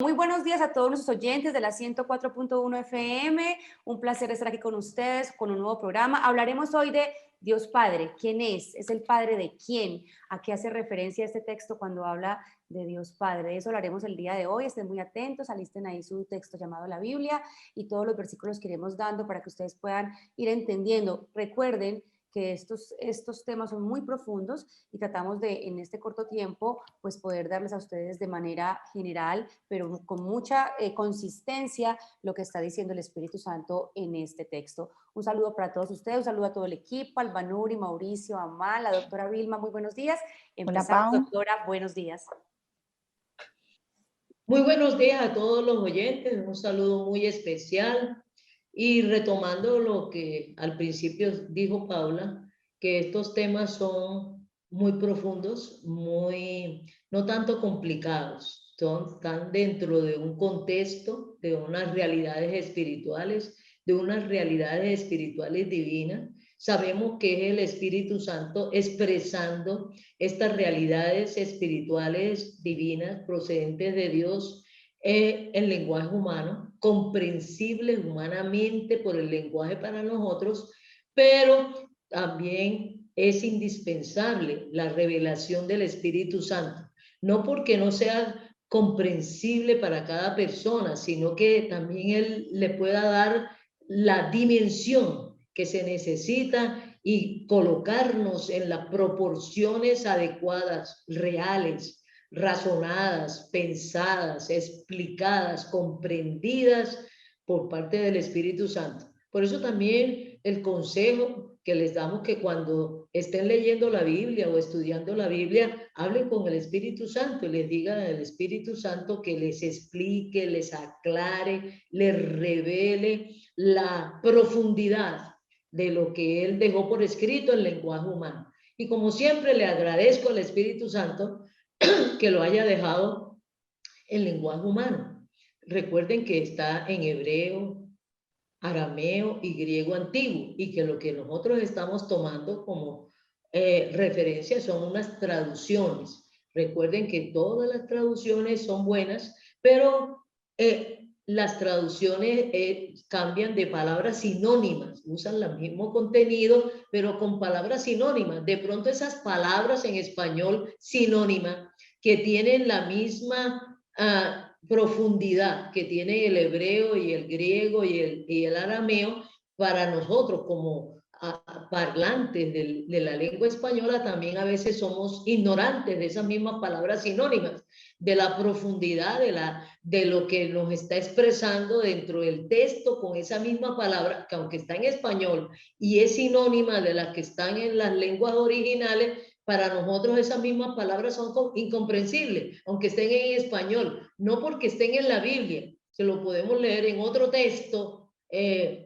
Muy buenos días a todos nuestros oyentes de la 104.1 FM. Un placer estar aquí con ustedes con un nuevo programa. Hablaremos hoy de Dios Padre. ¿Quién es? ¿Es el Padre de quién? ¿A qué hace referencia este texto cuando habla de Dios Padre? De eso hablaremos el día de hoy. Estén muy atentos, alisten ahí su texto llamado la Biblia y todos los versículos que iremos dando para que ustedes puedan ir entendiendo. Recuerden que estos temas son muy profundos y tratamos de, en este corto tiempo, pues poder darles a ustedes de manera general, pero con mucha consistencia, lo que está diciendo el Espíritu Santo en este texto. Un saludo para todos ustedes, un saludo a todo el equipo, Albanuri, Mauricio, Amal, la doctora Vilma, muy buenos días. Hola, Empezamos, Pau. doctora, buenos días. Muy buenos días a todos los oyentes, un saludo muy especial y retomando lo que al principio dijo Paula, que estos temas son muy profundos, no tanto complicados, están dentro de un contexto, de unas realidades espirituales, divinas. Sabemos que es el Espíritu Santo expresando estas realidades espirituales divinas procedentes de Dios en lenguaje humano, comprensibles humanamente por el lenguaje para nosotros, pero también es indispensable la revelación del Espíritu Santo, no porque no sea comprensible para cada persona, sino que también Él le pueda dar la dimensión que se necesita y colocarnos en las proporciones adecuadas, reales, razonadas, pensadas, explicadas, comprendidas por parte del Espíritu Santo. Por eso también el consejo que les damos, que cuando estén leyendo la Biblia o estudiando la Biblia, hablen con el Espíritu Santo y les digan al Espíritu Santo que les explique, les aclare, les revele la profundidad de lo que Él dejó por escrito en lenguaje humano. Y como siempre le agradezco al Espíritu Santo que lo haya dejado en lenguaje humano. Recuerden que está en hebreo, arameo y griego antiguo, y que lo que nosotros estamos tomando como referencia son unas traducciones. Recuerden que todas las traducciones son buenas, pero las traducciones cambian de palabras sinónimas, usan el mismo contenido, pero con palabras sinónimas. De pronto esas palabras en español sinónimas que tienen la misma profundidad que tiene el hebreo y el griego y el arameo, para nosotros como parlantes de la lengua española también a veces somos ignorantes de esas mismas palabras sinónimas, de la profundidad de lo que nos está expresando dentro del texto con esa misma palabra, que aunque está en español y es sinónima de las que están en las lenguas originales, para nosotros esas mismas palabras son incomprensibles, aunque estén en español, no porque estén en la Biblia, se lo podemos leer en otro texto.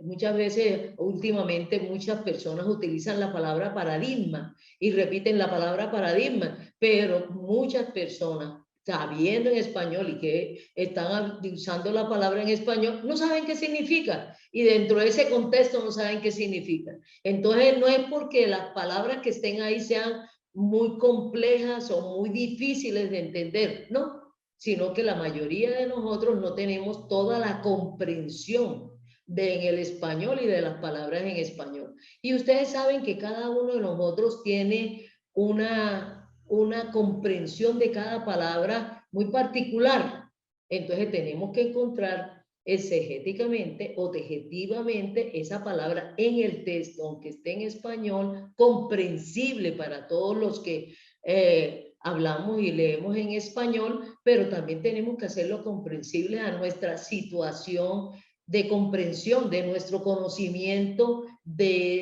Muchas veces, últimamente, muchas personas utilizan la palabra paradigma y repiten la palabra paradigma, pero muchas personas, sabiendo en español y que están usando la palabra en español, no saben qué significa, y dentro de ese contexto no saben qué significa. Entonces, no es porque las palabras que estén ahí sean muy complejas o muy difíciles de entender, no, sino que la mayoría de nosotros no tenemos toda la comprensión en el español y de las palabras en español. Y ustedes saben que cada uno de nosotros tiene una comprensión de cada palabra muy particular. Entonces tenemos que encontrar exegéticamente o tejetivamente esa palabra en el texto, aunque esté en español, comprensible para todos los que hablamos y leemos en español, pero también tenemos que hacerlo comprensible a nuestra situación de comprensión, de nuestro conocimiento de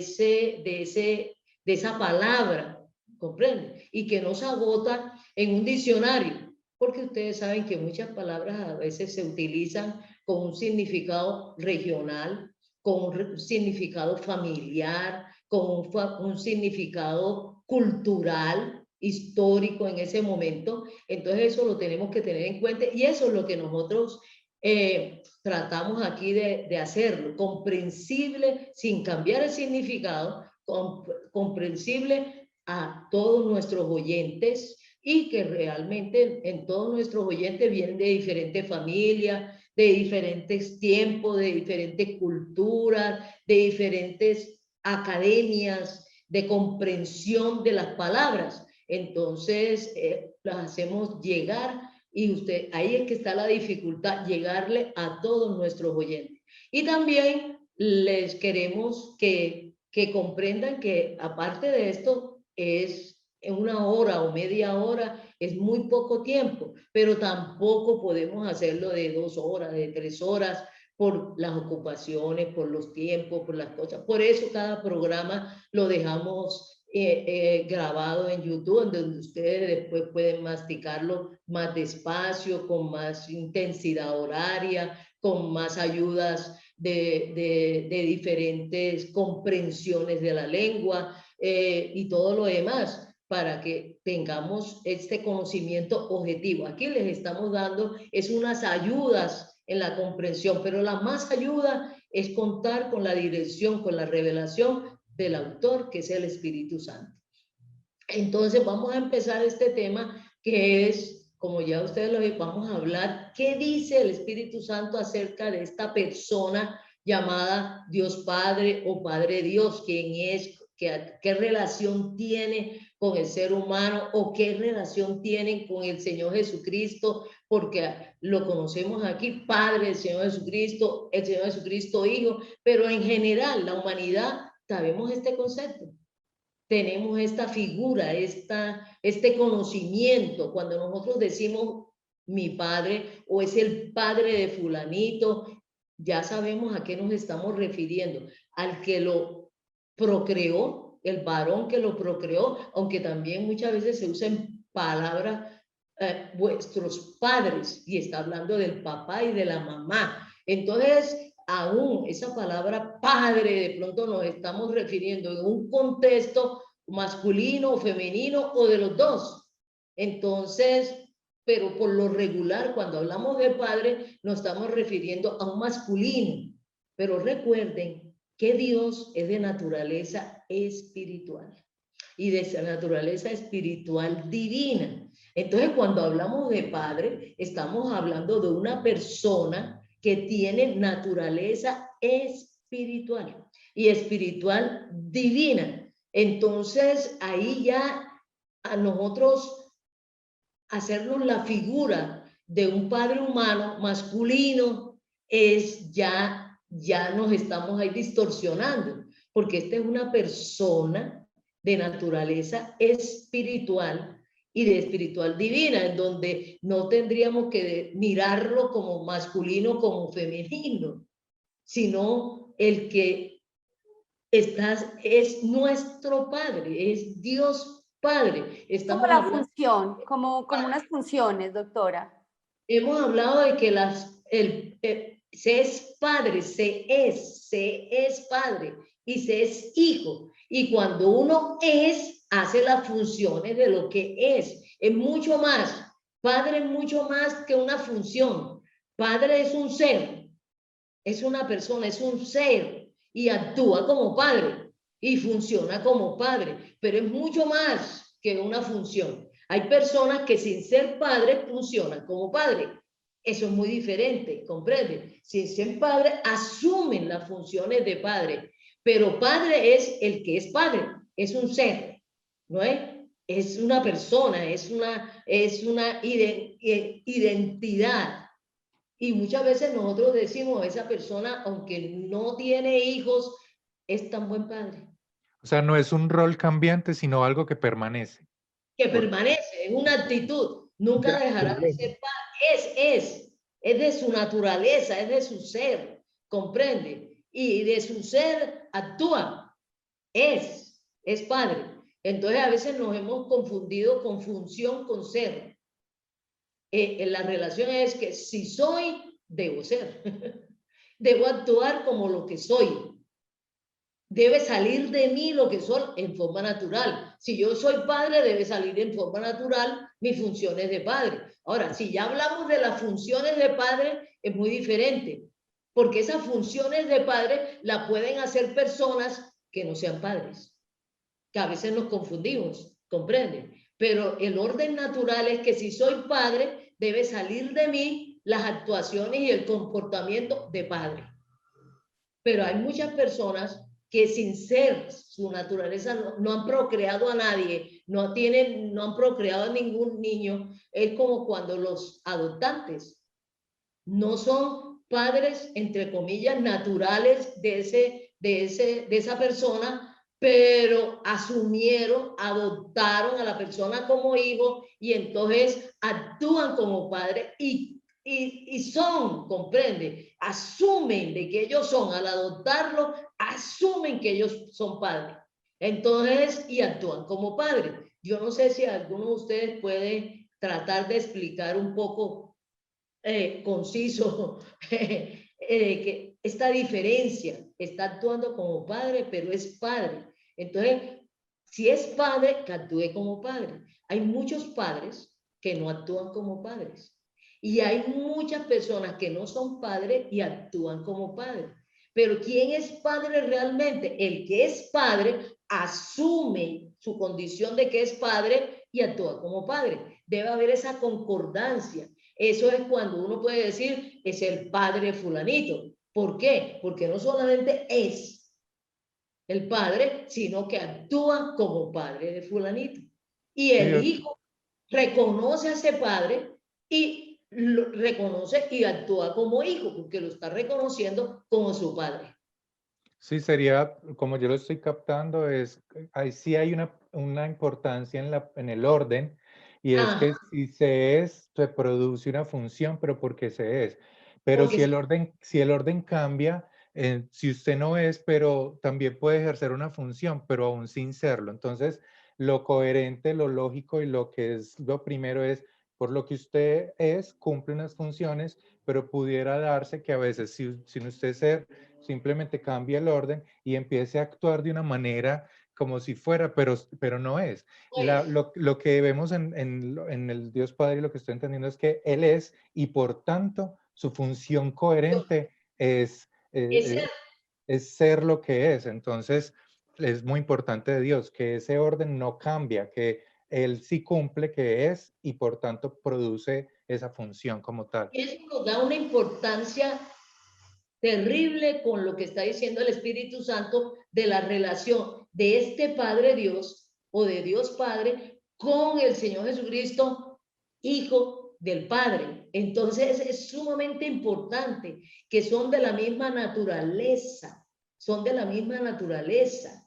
esa palabra, ¿comprende? Y que no se agota en un diccionario, porque ustedes saben que muchas palabras a veces se utilizan con un significado regional, con un significado familiar, con un significado cultural, histórico en ese momento. Entonces eso lo tenemos que tener en cuenta, y eso es lo que nosotros tratamos aquí de hacerlo, comprensible sin cambiar el significado, comprensible a todos nuestros oyentes, y que realmente en todos nuestros oyentes vienen de diferentes familias, de diferentes tiempos, de diferentes culturas, de diferentes academias, de comprensión de las palabras. Entonces, las hacemos llegar y usted, ahí es que está la dificultad, llegarle a todos nuestros oyentes. Y también les queremos que comprendan que aparte de esto es en una hora o media hora, es muy poco tiempo, pero tampoco podemos hacerlo de 2 horas, de 3 horas, por las ocupaciones, por los tiempos, por las cosas. Por eso cada programa lo dejamos grabado en YouTube, donde ustedes después pueden masticarlo más despacio, con más intensidad horaria, con más ayudas de diferentes comprensiones de la lengua y todo lo demás, para que tengamos este conocimiento objetivo. Aquí les estamos dando es unas ayudas en la comprensión, pero la más ayuda es contar con la dirección, con la revelación del autor, que es el Espíritu Santo. Entonces vamos a empezar este tema que es, como ya ustedes lo ven, vamos a hablar qué dice el Espíritu Santo acerca de esta persona llamada Dios Padre o Padre Dios, quién es, qué relación tiene con el ser humano o qué relación tienen con el Señor Jesucristo, porque lo conocemos aquí, Padre, el Señor Jesucristo Hijo, pero en general la humanidad sabemos este concepto. Tenemos esta figura, este conocimiento. Cuando nosotros decimos mi padre o es el padre de fulanito, ya sabemos a qué nos estamos refiriendo. Al que lo procreó, el varón que lo procreó, aunque también muchas veces se usan palabras vuestros padres, y está hablando del papá y de la mamá. Entonces, aún esa palabra padre, de pronto nos estamos refiriendo en un contexto masculino o femenino o de los dos. Entonces, pero por lo regular, cuando hablamos de padre, nos estamos refiriendo a un masculino. Pero recuerden que Dios es de naturaleza espiritual y de esa naturaleza espiritual divina. Entonces, cuando hablamos de padre, estamos hablando de una persona que tiene naturaleza espiritual y espiritual divina. Entonces, ahí ya a nosotros hacernos la figura de un padre humano masculino es ya nos estamos ahí distorsionando, porque esta es una persona de naturaleza espiritual y de espiritual divina, en donde no tendríamos que mirarlo como masculino, como femenino, sino el que es nuestro Padre, es Dios Padre. Como la función, como unas funciones, doctora. Hemos hablado de que se es padre, se es padre y se es hijo. Y cuando uno hace las funciones de lo que es mucho más. Padre es mucho más que una función. Padre es un ser, es una persona, es un ser y actúa como padre y funciona como padre, pero es mucho más que una función. Hay personas que sin ser padre funcionan como padre. Eso es muy diferente, ¿comprende? Sin ser padre asumen las funciones de padre, pero padre es el que es padre, es un ser, ¿no es? Es una persona, es una identidad. Y muchas veces nosotros decimos, esa persona, aunque no tiene hijos, es tan buen padre. O sea, no es un rol cambiante, sino algo que permanece. Que permanece, es una actitud, nunca dejará de ser padre. Es de su naturaleza, es de su ser, comprende. Y de su ser actúa, es padre. Entonces a veces nos hemos confundido con función, con ser. La relación es que si soy, debo ser. Debo actuar como lo que soy. Debe salir de mí lo que soy en forma natural. Si yo soy padre, debe salir en forma natural mis funciones de padre. Ahora, si ya hablamos de las funciones de padre, es muy diferente. Porque esas funciones de padre las pueden hacer personas que no sean padres. Que a veces nos confundimos, ¿comprende? pero el orden natural es que si soy padre, debe salir de mí las actuaciones y el comportamiento de padre. Pero hay muchas personas que sin ser su naturaleza no han procreado a nadie, no han procreado a ningún niño. Es como cuando los adoptantes no son padres, entre comillas, naturales de esa persona, pero asumieron, adoptaron a la persona como hijo y entonces actúan como padres y son, comprende, asumen de que ellos son, al adoptarlo, asumen que ellos son padres. Entonces, y actúan como padres. Yo no sé si alguno de ustedes puede tratar de explicar un poco conciso que esta diferencia, está actuando como padre, pero es padre. Entonces, si es padre, que actúe como padre. Hay muchos padres que no actúan como padres. Y hay muchas personas que no son padres y actúan como padres. Pero ¿quién es padre realmente? El que es padre asume su condición de que es padre y actúa como padre. Debe haber esa concordancia. Eso es cuando uno puede decir, es el padre fulanito. ¿Por qué? Porque no solamente es el padre, sino que actúa como padre de fulanito. Y el hijo reconoce a ese padre y lo reconoce y actúa como hijo, porque lo está reconociendo como su padre. Sí, sería, como yo lo estoy captando, ahí sí hay una importancia en el orden, y es que si se es, se produce una función, pero porque se es. Pero si el orden cambia, si usted no es, pero también puede ejercer una función, pero aún sin serlo. Entonces, lo coherente, lo lógico y lo que es lo primero es, por lo que usted es, cumple unas funciones, pero pudiera darse que a veces, sin usted ser, simplemente cambia el orden y empiece a actuar de una manera como si fuera, pero no es. Lo que vemos en el Dios Padre y lo que estoy entendiendo es que Él es, y por tanto su función coherente es ser lo que es. Entonces es muy importante de Dios que ese orden no cambia, que Él sí cumple, que es, y por tanto produce esa función como tal. Y eso nos da una importancia terrible con lo que está diciendo el Espíritu Santo de la relación de este Padre Dios o de Dios Padre con el Señor Jesucristo, Hijo del Padre. Entonces es sumamente importante que son de la misma naturaleza, son de la misma naturaleza.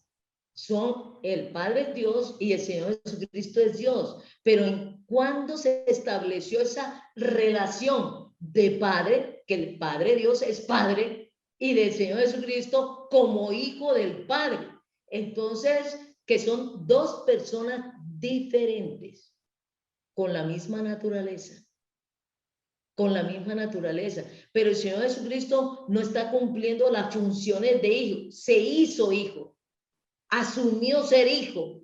Son el Padre es Dios y el Señor Jesucristo es Dios. Pero en cuando se estableció esa relación de Padre, que el Padre Dios es Padre, y del Señor Jesucristo como Hijo del Padre. Entonces, que son dos personas diferentes, con la misma naturaleza. Con la misma naturaleza. Pero el Señor Jesucristo no está cumpliendo las funciones de hijo. Se hizo hijo. Asumió ser hijo,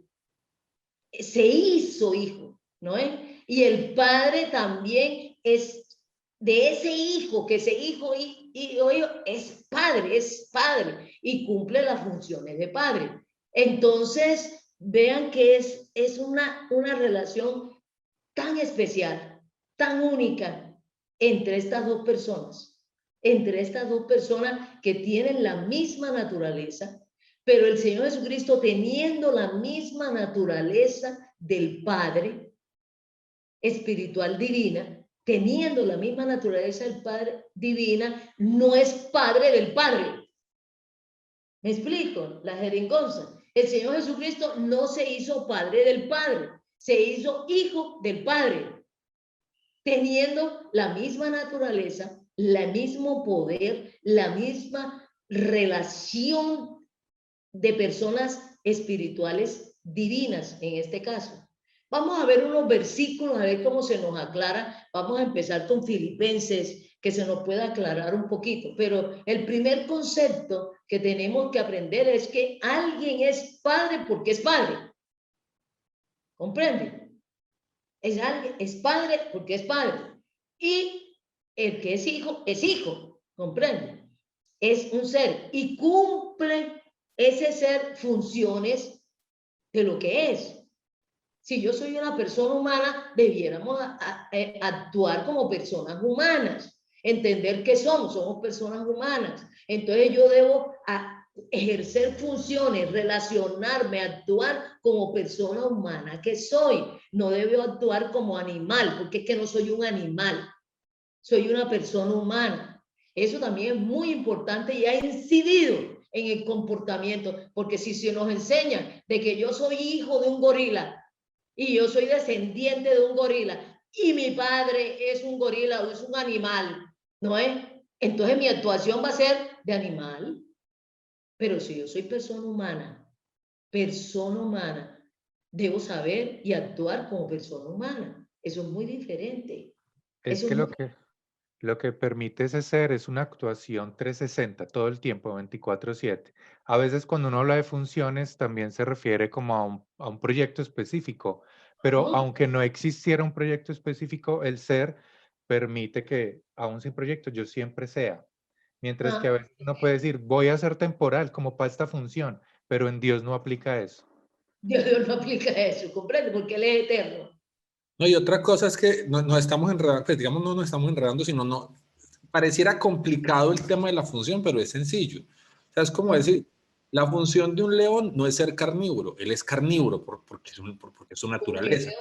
se hizo hijo, ¿no es? Y el padre también es de ese hijo, que ese hijo es padre y cumple las funciones de padre. Entonces, vean que es una relación tan especial, tan única entre estas dos personas que tienen la misma naturaleza. Pero el Señor Jesucristo, teniendo la misma naturaleza del Padre espiritual divina, teniendo la misma naturaleza del Padre divina, no es Padre del Padre. ¿Me explico? La jeringonza. El Señor Jesucristo no se hizo Padre del Padre, se hizo Hijo del Padre, teniendo la misma naturaleza, el mismo poder, la misma relación de personas espirituales divinas en este caso. Vamos a ver unos versículos, a ver cómo se nos aclara. Vamos a empezar con Filipenses, que se nos pueda aclarar un poquito. Pero el primer concepto que tenemos que aprender es que alguien es padre porque es padre. ¿Comprende? Es padre porque es padre. Y el que es hijo, ¿comprende? Es un ser y cumple ese ser funciones de lo que es. Si yo soy una persona humana, debiéramos actuar como personas humanas, entender que somos personas humanas. Entonces yo debo ejercer funciones, relacionarme, actuar como persona humana que soy. No debo actuar como animal, porque es que no soy un animal, soy una persona humana. Eso también es muy importante y ha incidido en el comportamiento, porque si se nos enseña de que yo soy hijo de un gorila y yo soy descendiente de un gorila y mi padre es un gorila o es un animal, ¿no es? Entonces mi actuación va a ser de animal. Pero si yo soy persona humana, debo saber y actuar como persona humana. Eso es muy diferente. Es Eso que es muy... lo que permite ese ser es una actuación 360 todo el tiempo, 24/7. A veces cuando uno habla de funciones también se refiere como a un proyecto específico, pero ¿no? aunque no existiera un proyecto específico, el ser permite que, aún sin proyecto, yo siempre sea. Mientras que a Ah, veces uno puede decir, voy a ser temporal como para esta función, pero en Dios no aplica eso. Dios no aplica eso, ¿comprende? Porque Él es eterno. No, y otra cosa es que no, nos estamos enredando, pues, digamos, no nos estamos enredando, sino no, pareciera complicado el tema de la función, pero es sencillo. O sea, es como decir, la función de un león no es ser carnívoro, él es carnívoro porque es su naturaleza.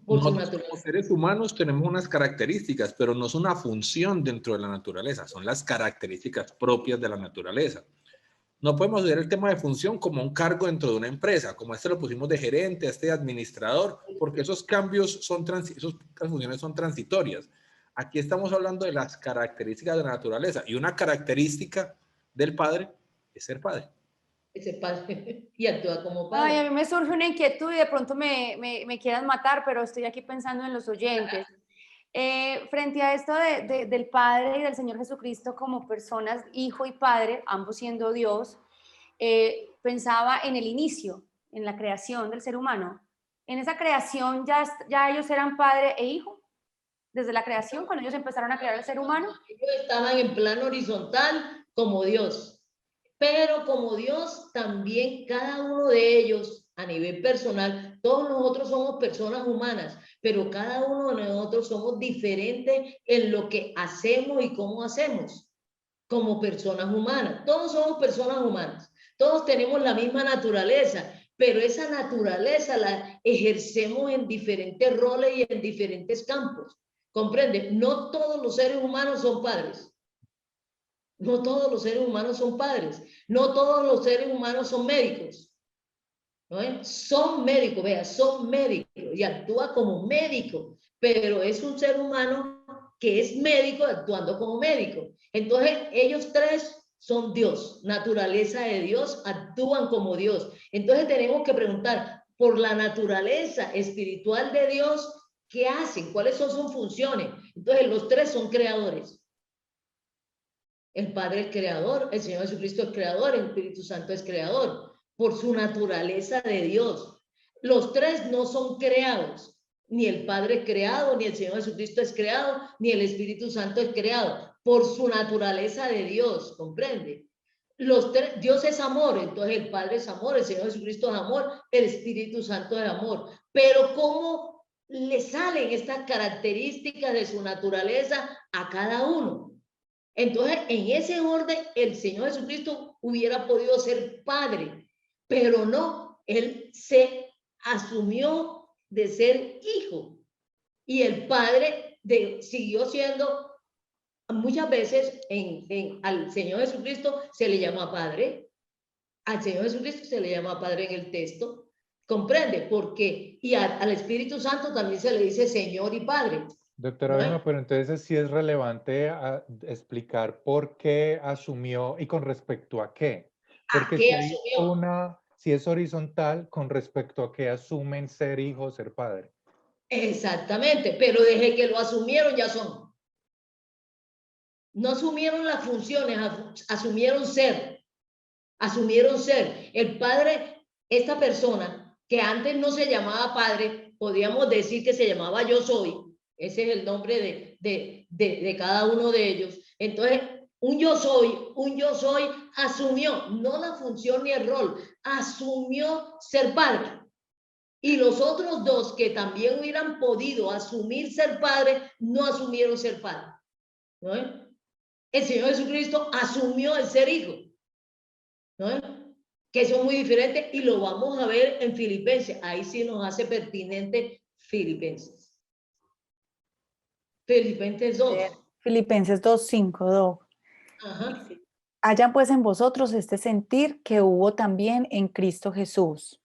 Por su Nosotros como naturaleza. seres humanos tenemos unas características, pero no es una función dentro de la naturaleza, son las características propias de la naturaleza. No podemos ver el tema de función como un cargo dentro de una empresa, como este lo pusimos de gerente, este de administrador, porque esos cambios esas funciones son transitorias. Aquí estamos hablando de las características de la naturaleza y una característica del padre es ser padre. Ese padre y actúa como Ay, a padre. mí me surge una inquietud y de pronto me quieran matar, pero estoy aquí pensando en los oyentes. Frente a esto del Padre y del Señor Jesucristo como personas, Hijo y Padre, ambos siendo Dios, pensaba en el inicio, en la creación del ser humano. En esa creación ya ellos eran Padre e Hijo, desde la creación, cuando ellos empezaron a crear el ser humano. Ellos estaban en plano horizontal como Dios. Pero como Dios, también cada uno de ellos a nivel personal, todos nosotros somos personas humanas, pero cada uno de nosotros somos diferentes en lo que hacemos y cómo hacemos como personas humanas. Todos somos personas humanas, todos tenemos la misma naturaleza, pero esa naturaleza la ejercemos en diferentes roles y en diferentes campos. ¿Comprende? No todos los seres humanos son padres. No todos los seres humanos son padres. No todos los seres humanos son médicos. ¿No es? Son médicos, vea, son médicos y actúa como médico, pero es un ser humano que es médico actuando como médico. Entonces, ellos tres son Dios, naturaleza de Dios, actúan como Dios. Entonces, tenemos que preguntar por la naturaleza espiritual de Dios, ¿qué hacen? ¿Cuáles son sus funciones? Entonces, los tres son creadores. El Padre es creador, el Señor Jesucristo es creador, el Espíritu Santo es creador, por su naturaleza de Dios. Los tres no son creados, ni el Padre es creado, ni el Señor Jesucristo es creado, ni el Espíritu Santo es creado, por su naturaleza de Dios, ¿comprende? Los tres, Dios es amor, entonces el Padre es amor, el Señor Jesucristo es amor, el Espíritu Santo es amor. Pero ¿cómo le salen estas características de su naturaleza a cada uno? Entonces, en ese orden, el Señor Jesucristo hubiera podido ser padre, pero no, Él se asumió de ser hijo y el padre siguió siendo, muchas veces al Señor Jesucristo se le llama padre, al Señor Jesucristo se le llama padre en el texto, comprende, porque y al Espíritu Santo también se le dice Señor y Padre. Doctora ¿No Vilma, pero entonces sí es relevante explicar por qué asumió y con respecto a qué. ¿A Porque qué si hay asumió? si es horizontal, con respecto a qué asumen ser hijo o ser padre. Exactamente, pero desde que lo asumieron ya son. No asumieron las funciones, asumieron ser. Asumieron ser. El padre, esta persona que antes no se llamaba padre, podríamos decir que se llamaba yo soy. Ese es el nombre de cada uno de ellos. Entonces, un yo soy asumió, no la función ni el rol, asumió ser padre. Y los otros dos que también hubieran podido asumir ser padre, no asumieron ser padre. ¿No? El Señor Jesucristo asumió el ser hijo. ¿No? Que son muy diferentes y lo vamos a ver en Filipenses. Ahí sí nos hace pertinente Filipenses. Filipenses 2. Filipenses 2:5. Ajá. Haya pues en vosotros este sentir que hubo también en Cristo Jesús,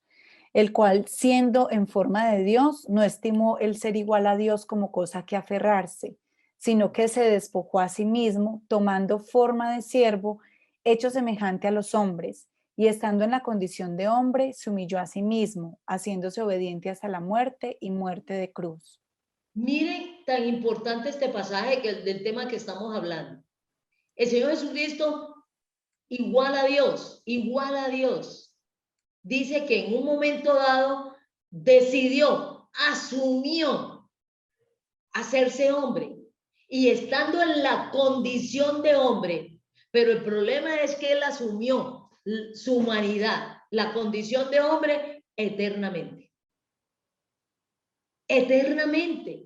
el cual, siendo en forma de Dios, no estimó el ser igual a Dios como cosa que aferrarse, sino que se despojó a sí mismo, tomando forma de siervo, hecho semejante a los hombres, y estando en la condición de hombre, se humilló a sí mismo, haciéndose obediente hasta la muerte y muerte de cruz. Miren tan importante este pasaje del tema que estamos hablando. El Señor Jesucristo, igual a Dios, dice que en un momento dado decidió, asumió hacerse hombre y estando en la condición de hombre, pero el problema es que él asumió su humanidad, la condición de hombre eternamente. Eternamente.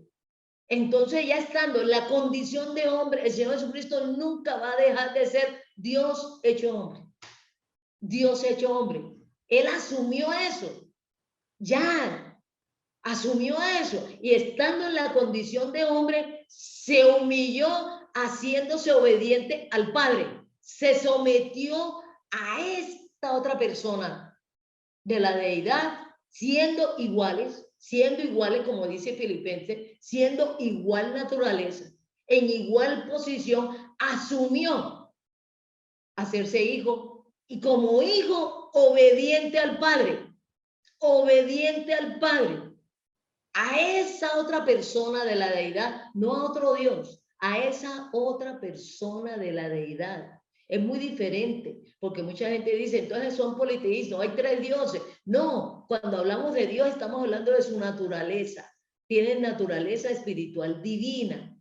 Entonces, ya estando en la condición de hombre, el Señor Jesucristo nunca va a dejar de ser Dios hecho hombre. Dios hecho hombre. Él asumió eso. Ya asumió eso. Y estando en la condición de hombre, se humilló haciéndose obediente al Padre. Se sometió a esta otra persona de la deidad, siendo iguales, como dice Filipenses, siendo igual naturaleza, en igual posición, asumió hacerse hijo y como hijo obediente al Padre, a esa otra persona de la deidad, no a otro Dios, a esa otra persona de la deidad. Es muy diferente, porque mucha gente dice, entonces son politeístas, hay tres dioses. No, cuando hablamos de Dios estamos hablando de su naturaleza. Tiene naturaleza espiritual divina.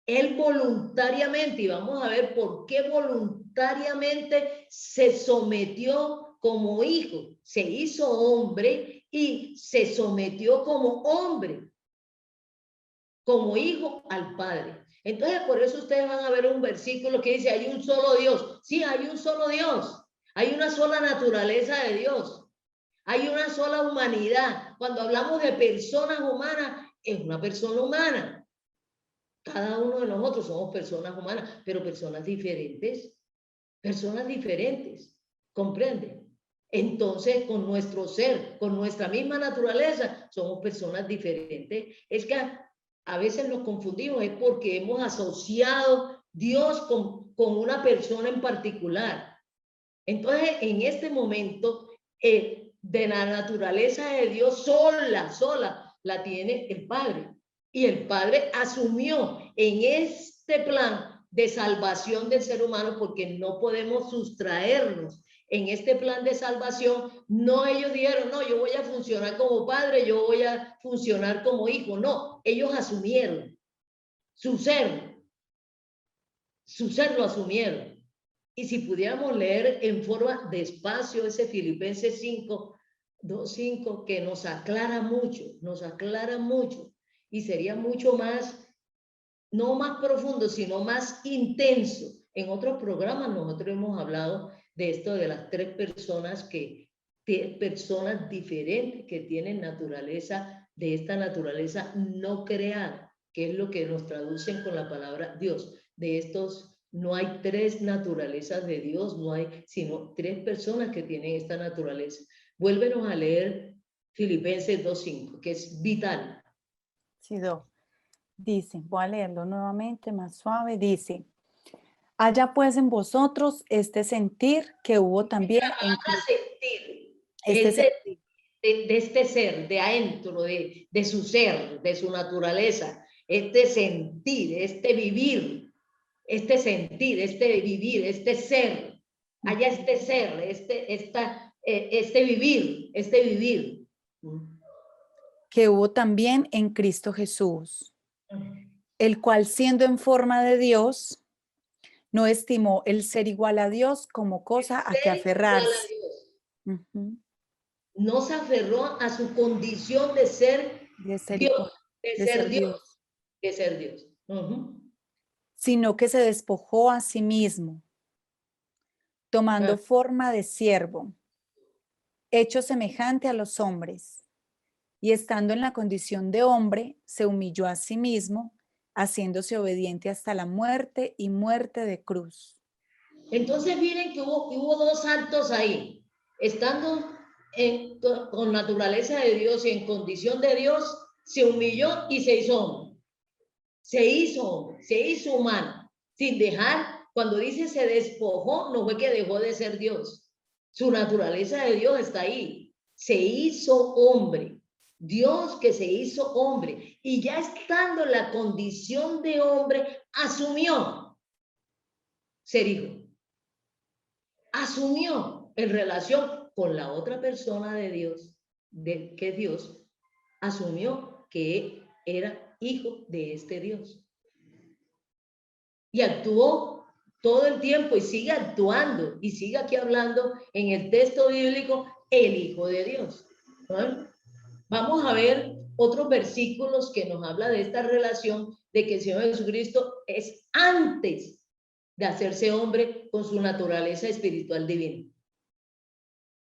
Él voluntariamente, y vamos a ver por qué voluntariamente se sometió como hijo, se hizo hombre y se sometió como hombre, como hijo al Padre. Entonces, por eso ustedes van a ver un versículo que dice, hay un solo Dios. Sí, hay un solo Dios. Hay una sola naturaleza de Dios. Hay una sola humanidad. Cuando hablamos de personas humanas, es una persona humana. Cada uno de nosotros somos personas humanas, pero personas diferentes. Personas diferentes. ¿Comprenden? Entonces, con nuestro ser, con nuestra misma naturaleza, somos personas diferentes. Es que a veces nos confundimos, es porque hemos asociado Dios con una persona en particular. Entonces, en este momento, de la naturaleza de Dios sola, la tiene el Padre. Y el Padre asumió en este plan de salvación del ser humano, porque no podemos sustraernos. En este plan de salvación, no ellos dijeron, no, yo voy a funcionar como padre, yo voy a funcionar como hijo. No, ellos asumieron su ser lo asumieron. Y si pudiéramos leer en forma despacio ese Filipenses 2:5, que nos aclara mucho, y sería mucho más, no más profundo, sino más intenso. En otros programas nosotros hemos hablado de esto de las tres personas personas diferentes que tienen naturaleza, de esta naturaleza no creada, que es lo que nos traducen con la palabra Dios. De estos no hay tres naturalezas de Dios, no hay sino tres personas que tienen esta naturaleza. Vuélvenos a leer Filipenses 2:5, que es vital. Sí, dice, voy a leerlo nuevamente, más suave, dice, haya pues en vosotros este sentir que hubo también en de este ser, de adentro, de su ser, de su naturaleza, este sentir, este vivir, este sentir, este vivir, este ser, haya este ser, este vivir. que hubo también en Cristo Jesús, el cual siendo en forma de Dios, no estimó el ser igual a Dios como cosa a que aferrarse. Uh-huh. no se aferró a su condición de ser Dios, de ser Dios, de ser Dios. Sino que se despojó a sí mismo, tomando forma de siervo, hecho semejante a los hombres, y estando en la condición de hombre, se humilló a sí mismo, haciéndose obediente hasta la muerte y muerte de cruz. Entonces miren que hubo dos actos ahí, estando con naturaleza de Dios y en condición de Dios, se humilló y se hizo hombre. Se hizo hombre, se hizo humano, sin dejar, cuando dice se despojó, no fue que dejó de ser Dios. Su naturaleza de Dios está ahí. Se hizo hombre. Dios que se hizo hombre. Y ya estando en la condición de hombre, asumió ser hijo. Asumió en relación con la otra persona de Dios, que es Dios, asumió que era hijo de este Dios. Y actuó todo el tiempo y sigue actuando y sigue aquí hablando en el texto bíblico el Hijo de Dios. ¿No? Vamos a ver otros versículos que nos habla de esta relación de que el Señor Jesucristo es antes de hacerse hombre con su naturaleza espiritual divina.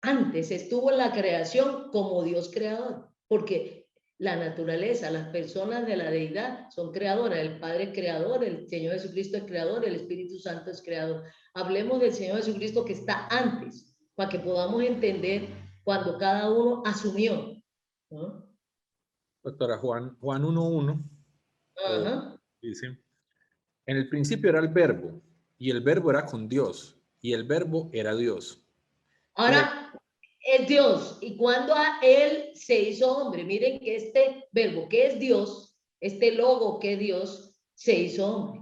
Antes estuvo en la creación como Dios creador, porque la naturaleza, las personas de la deidad son creadoras, el Padre es creador, el Señor Jesucristo es creador, el Espíritu Santo es creador. Hablemos del Señor Jesucristo que está antes, para que podamos entender cuando cada uno asumió, ¿no? Doctora, Juan 1:1 dice, en el principio era el verbo, y el verbo era con Dios, y el verbo era Dios. Ahora, es Dios, y cuando a él se hizo hombre, miren que este verbo que es Dios, este logo que es Dios, se hizo hombre.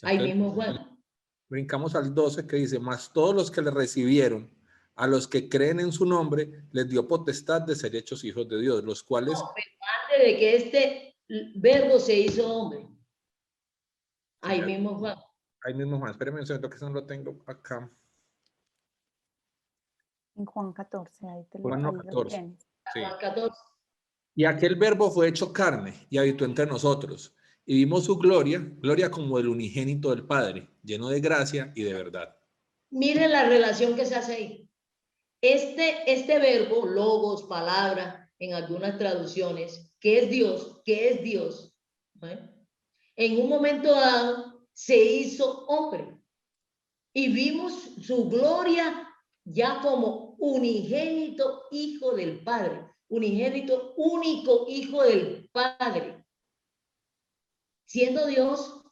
Ahí mismo Juan. Brincamos al 12 que dice, mas todos los que le recibieron, a los que creen en su nombre, les dio potestad de ser hechos hijos de Dios, los cuales... No, pero antes de que este verbo se hizo hombre. Ahí mismo Juan. Ahí mismo Juan, espérenme un segundo que eso no lo tengo acá. En Juan 14, ahí te lo, Juan ahí 14. lo tienes. Sí. Juan 14. Y aquel verbo fue hecho carne y habitó entre nosotros. Y vimos su gloria, gloria como el unigénito del Padre, lleno de gracia y de verdad. Miren la relación que se hace ahí. Este verbo, logos, palabra, en algunas traducciones, que es Dios, ¿eh? En un momento dado se hizo hombre y vimos su gloria ya como unigénito hijo del Padre, unigénito único hijo del Padre. Siendo Dios,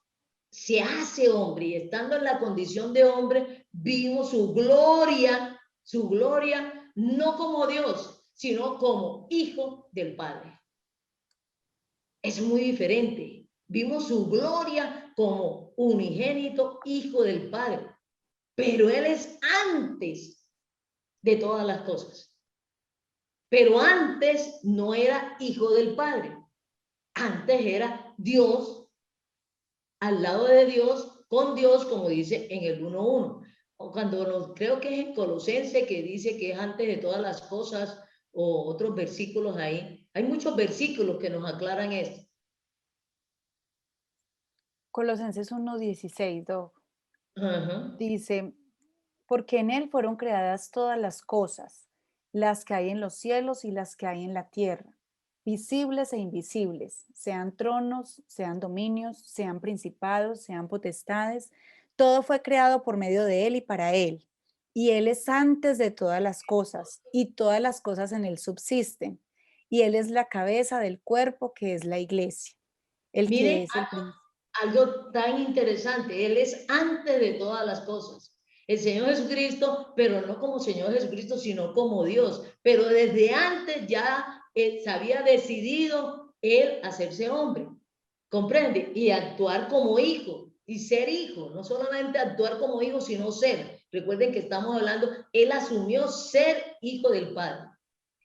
se hace hombre y estando en la condición de hombre, vimos su gloria no como Dios, sino como hijo del Padre. Es muy diferente. Vimos su gloria como unigénito hijo del Padre, pero él es antes de todas las cosas. Pero antes no era hijo del Padre. Antes era Dios, al lado de Dios, con Dios, como dice en el 1:1. O cuando creo que es en Colosense que dice que es antes de todas las cosas, o otros versículos ahí. Hay muchos versículos que nos aclaran esto. Colosenses 1:16, dice, porque en él fueron creadas todas las cosas, las que hay en los cielos y las que hay en la tierra, visibles e invisibles, sean tronos, sean dominios, sean principados, sean potestades, todo fue creado por medio de él y para él. Y él es antes de todas las cosas, y todas las cosas en él subsisten. Y él es la cabeza del cuerpo que es la iglesia. Miren, algo tan interesante, él es antes de todas las cosas. El Señor Jesucristo, pero no como Señor Jesucristo, sino como Dios. Pero desde antes ya se había decidido él hacerse hombre, ¿comprende? Y actuar como hijo, y ser hijo, no solamente actuar como hijo, sino ser. Recuerden que estamos hablando, él asumió ser hijo del Padre.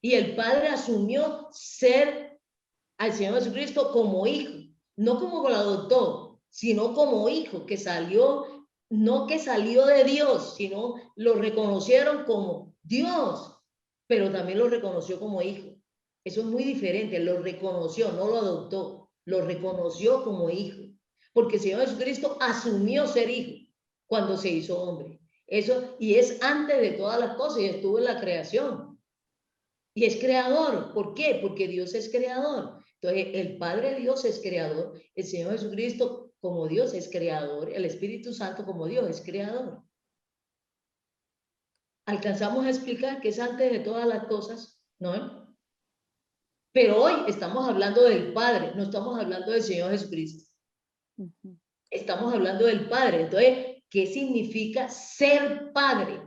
Y el Padre asumió ser al Señor Jesucristo como hijo, no como lo adoptó, sino como hijo, que salió, no que salió de Dios, sino lo reconocieron como Dios. pero también lo reconoció como hijo. Eso es muy diferente, lo reconoció, no lo adoptó, lo reconoció como hijo, porque el Señor Jesucristo asumió ser hijo cuando se hizo hombre. Eso, y es antes de todas las cosas, y estuvo en la creación. Y es creador. ¿Por qué? Porque Dios es creador. Entonces, el Padre Dios es creador, el Señor Jesucristo como Dios es creador, el Espíritu Santo como Dios es creador. Alcanzamos a explicar que es antes de todas las cosas, ¿no? Pero hoy estamos hablando del Padre, no estamos hablando del Señor Jesucristo. Estamos hablando del Padre. Entonces, ¿qué significa ser Padre?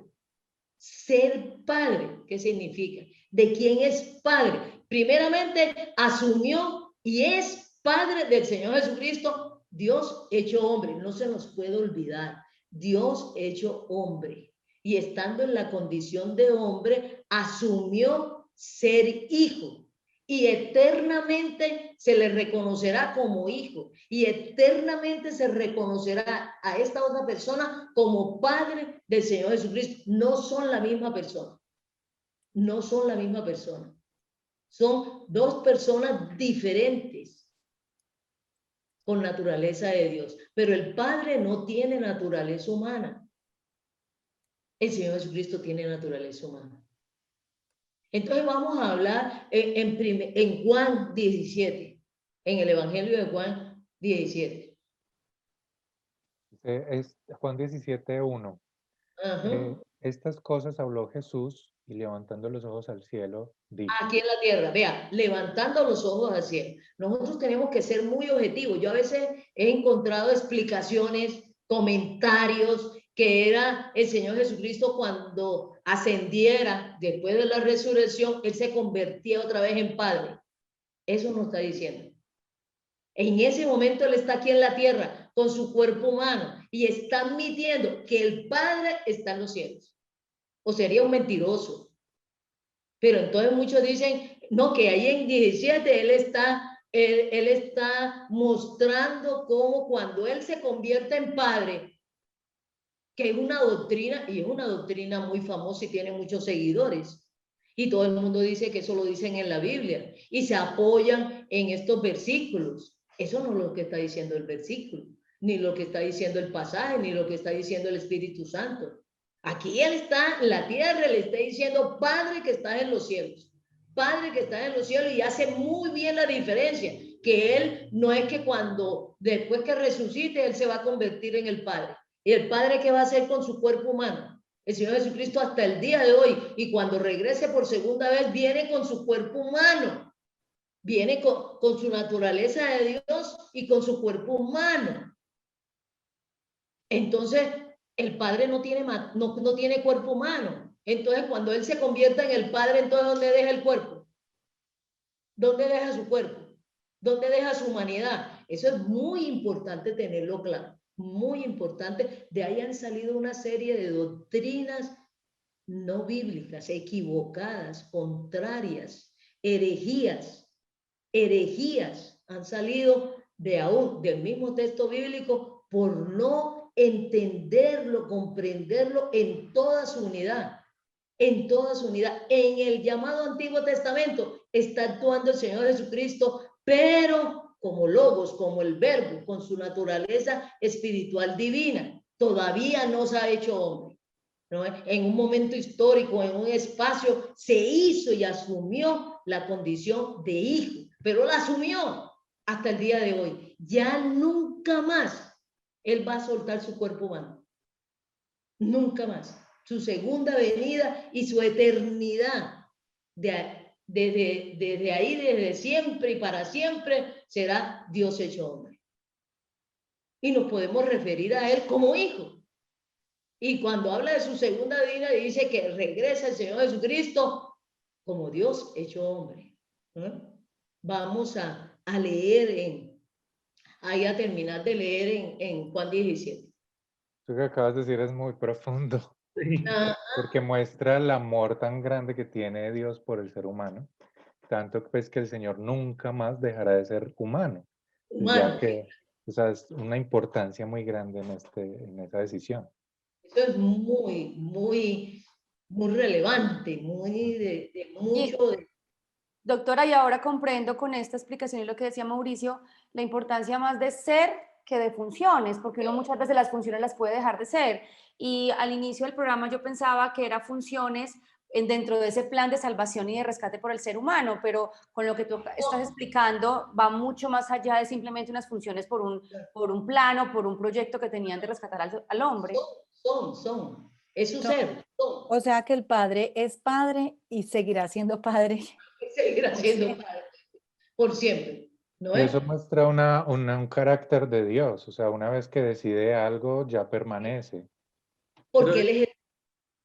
Ser Padre, ¿qué significa? ¿De quién es Padre? Primeramente, asumió y es Padre del Señor Jesucristo, Dios hecho hombre. No se nos puede olvidar, Dios hecho hombre. Y estando en la condición de hombre, asumió ser hijo. Y eternamente se le reconocerá como hijo. Y eternamente se reconocerá a esta otra persona como Padre del Señor Jesucristo. No son la misma persona. No son la misma persona. Son dos personas diferentes con naturaleza de Dios. Pero el Padre no tiene naturaleza humana. El Señor Jesucristo tiene naturaleza humana. Entonces vamos a hablar en Juan 17, en el Evangelio de Juan 17. Es Juan 17:1. Estas cosas habló Jesús y levantando los ojos al cielo, dijo. Aquí en la tierra, vea, levantando los ojos al cielo. Nosotros tenemos que ser muy objetivos. Yo a veces he encontrado explicaciones, comentarios, que era el Señor Jesucristo cuando ascendiera después de la resurrección, Él se convertía otra vez en Padre. Eso no está diciendo. En ese momento Él está aquí en la tierra con su cuerpo humano y está admitiendo que el Padre está en los cielos. O sería un mentiroso. Pero entonces muchos dicen, no, que ahí en 17 él está mostrando cómo cuando Él se convierte en Padre, que es una doctrina, y es una doctrina muy famosa y tiene muchos seguidores. Y todo el mundo dice que eso lo dicen en la Biblia y se apoyan en estos versículos. Eso no es lo que está diciendo el versículo, ni lo que está diciendo el pasaje, ni lo que está diciendo el Espíritu Santo. Aquí Él está en la tierra, le está diciendo, Padre que estás en los cielos. Padre que estás en los cielos, y hace muy bien la diferencia, que Él no es que cuando, después que resucite, Él se va a convertir en el Padre. ¿Y el Padre qué va a hacer con su cuerpo humano? El Señor Jesucristo hasta el día de hoy, y cuando regrese por segunda vez, viene con su cuerpo humano. Viene con su naturaleza de Dios y con su cuerpo humano. Entonces, el Padre no tiene cuerpo humano. Entonces, cuando Él se convierta en el Padre, entonces, ¿dónde deja el cuerpo? ¿Dónde deja su cuerpo? ¿Dónde deja su humanidad? Eso es muy importante tenerlo claro. Muy importante. De ahí han salido una serie de doctrinas no bíblicas, equivocadas, contrarias, herejías han salido del mismo texto bíblico por no entenderlo, comprenderlo en toda su unidad. En toda su unidad. En el llamado Antiguo Testamento está actuando el Señor Jesucristo, pero como logos, como el verbo, con su naturaleza espiritual divina. Todavía no se ha hecho hombre, ¿no? En un momento histórico, en un espacio, se hizo y asumió la condición de hijo, pero la asumió hasta el día de hoy. Ya nunca más Él va a soltar su cuerpo humano. Nunca más. Su segunda venida y su eternidad desde ahí, desde siempre y para siempre, será Dios hecho hombre. Y nos podemos referir a Él como hijo. Y cuando habla de su segunda venida, dice que regresa el Señor Jesucristo como Dios hecho hombre. Vamos a leer ahí a terminar de leer en Juan 17. Lo que acabas de decir es muy profundo, porque muestra el amor tan grande que tiene Dios por el ser humano, tanto pues que el Señor nunca más dejará de ser humano, ya que, o sea, es una importancia muy grande en esa decisión. Eso es muy, muy, muy relevante, muy de mucho. Doctora, y ahora comprendo con esta explicación y lo que decía Mauricio, la importancia más de ser que de funciones, porque uno muchas veces las funciones las puede dejar de ser. Y al inicio del programa yo pensaba que eran funciones dentro de ese plan de salvación y de rescate por el ser humano, pero con lo que tú estás explicando va mucho más allá de simplemente unas funciones por un plano, por un proyecto que tenían de rescatar al hombre. Son. Es su Son. ser. O sea que el Padre es Padre y seguirá siendo Padre. Seguirá siendo Padre por siempre. ¿No Y es? eso muestra un carácter de Dios, o sea, una vez que decide algo, ya permanece. Porque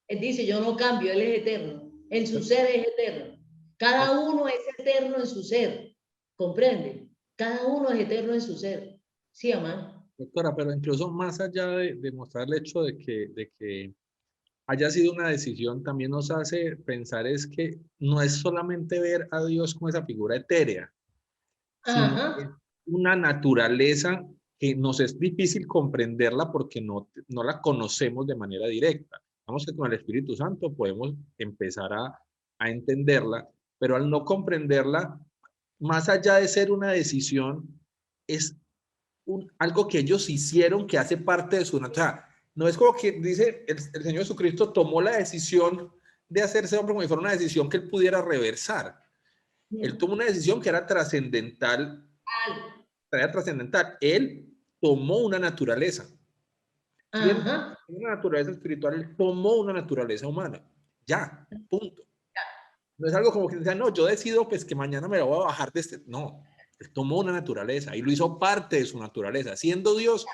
él dice, yo no cambio, Él es eterno. En su ser es eterno. Cada uno es eterno en su ser. ¿Comprende? Cada uno es eterno en su ser. Sí, amán. Doctora, pero incluso más allá de mostrar el hecho de que haya sido una decisión, también nos hace pensar es que no es solamente ver a Dios como esa figura etérea, sino que es Ajá. una naturaleza que nos es difícil comprenderla porque no la conocemos de manera directa. Vamos que con el Espíritu Santo podemos empezar a entenderla, pero al no comprenderla, más allá de ser una decisión, es algo que ellos hicieron que hace parte de su naturaleza. O sea, no es como que dice el Señor Jesucristo tomó la decisión de hacerse hombre como si fuera una decisión que él pudiera reversar. Él tomó una decisión que era trascendental. Él tomó una naturaleza. Siendo Ajá. una naturaleza espiritual, él tomó una naturaleza humana. Ya, punto. No es algo como que decía, no, yo decido pues que mañana me lo voy a bajar de este. No, él tomó una naturaleza y lo hizo parte de su naturaleza. Siendo Dios,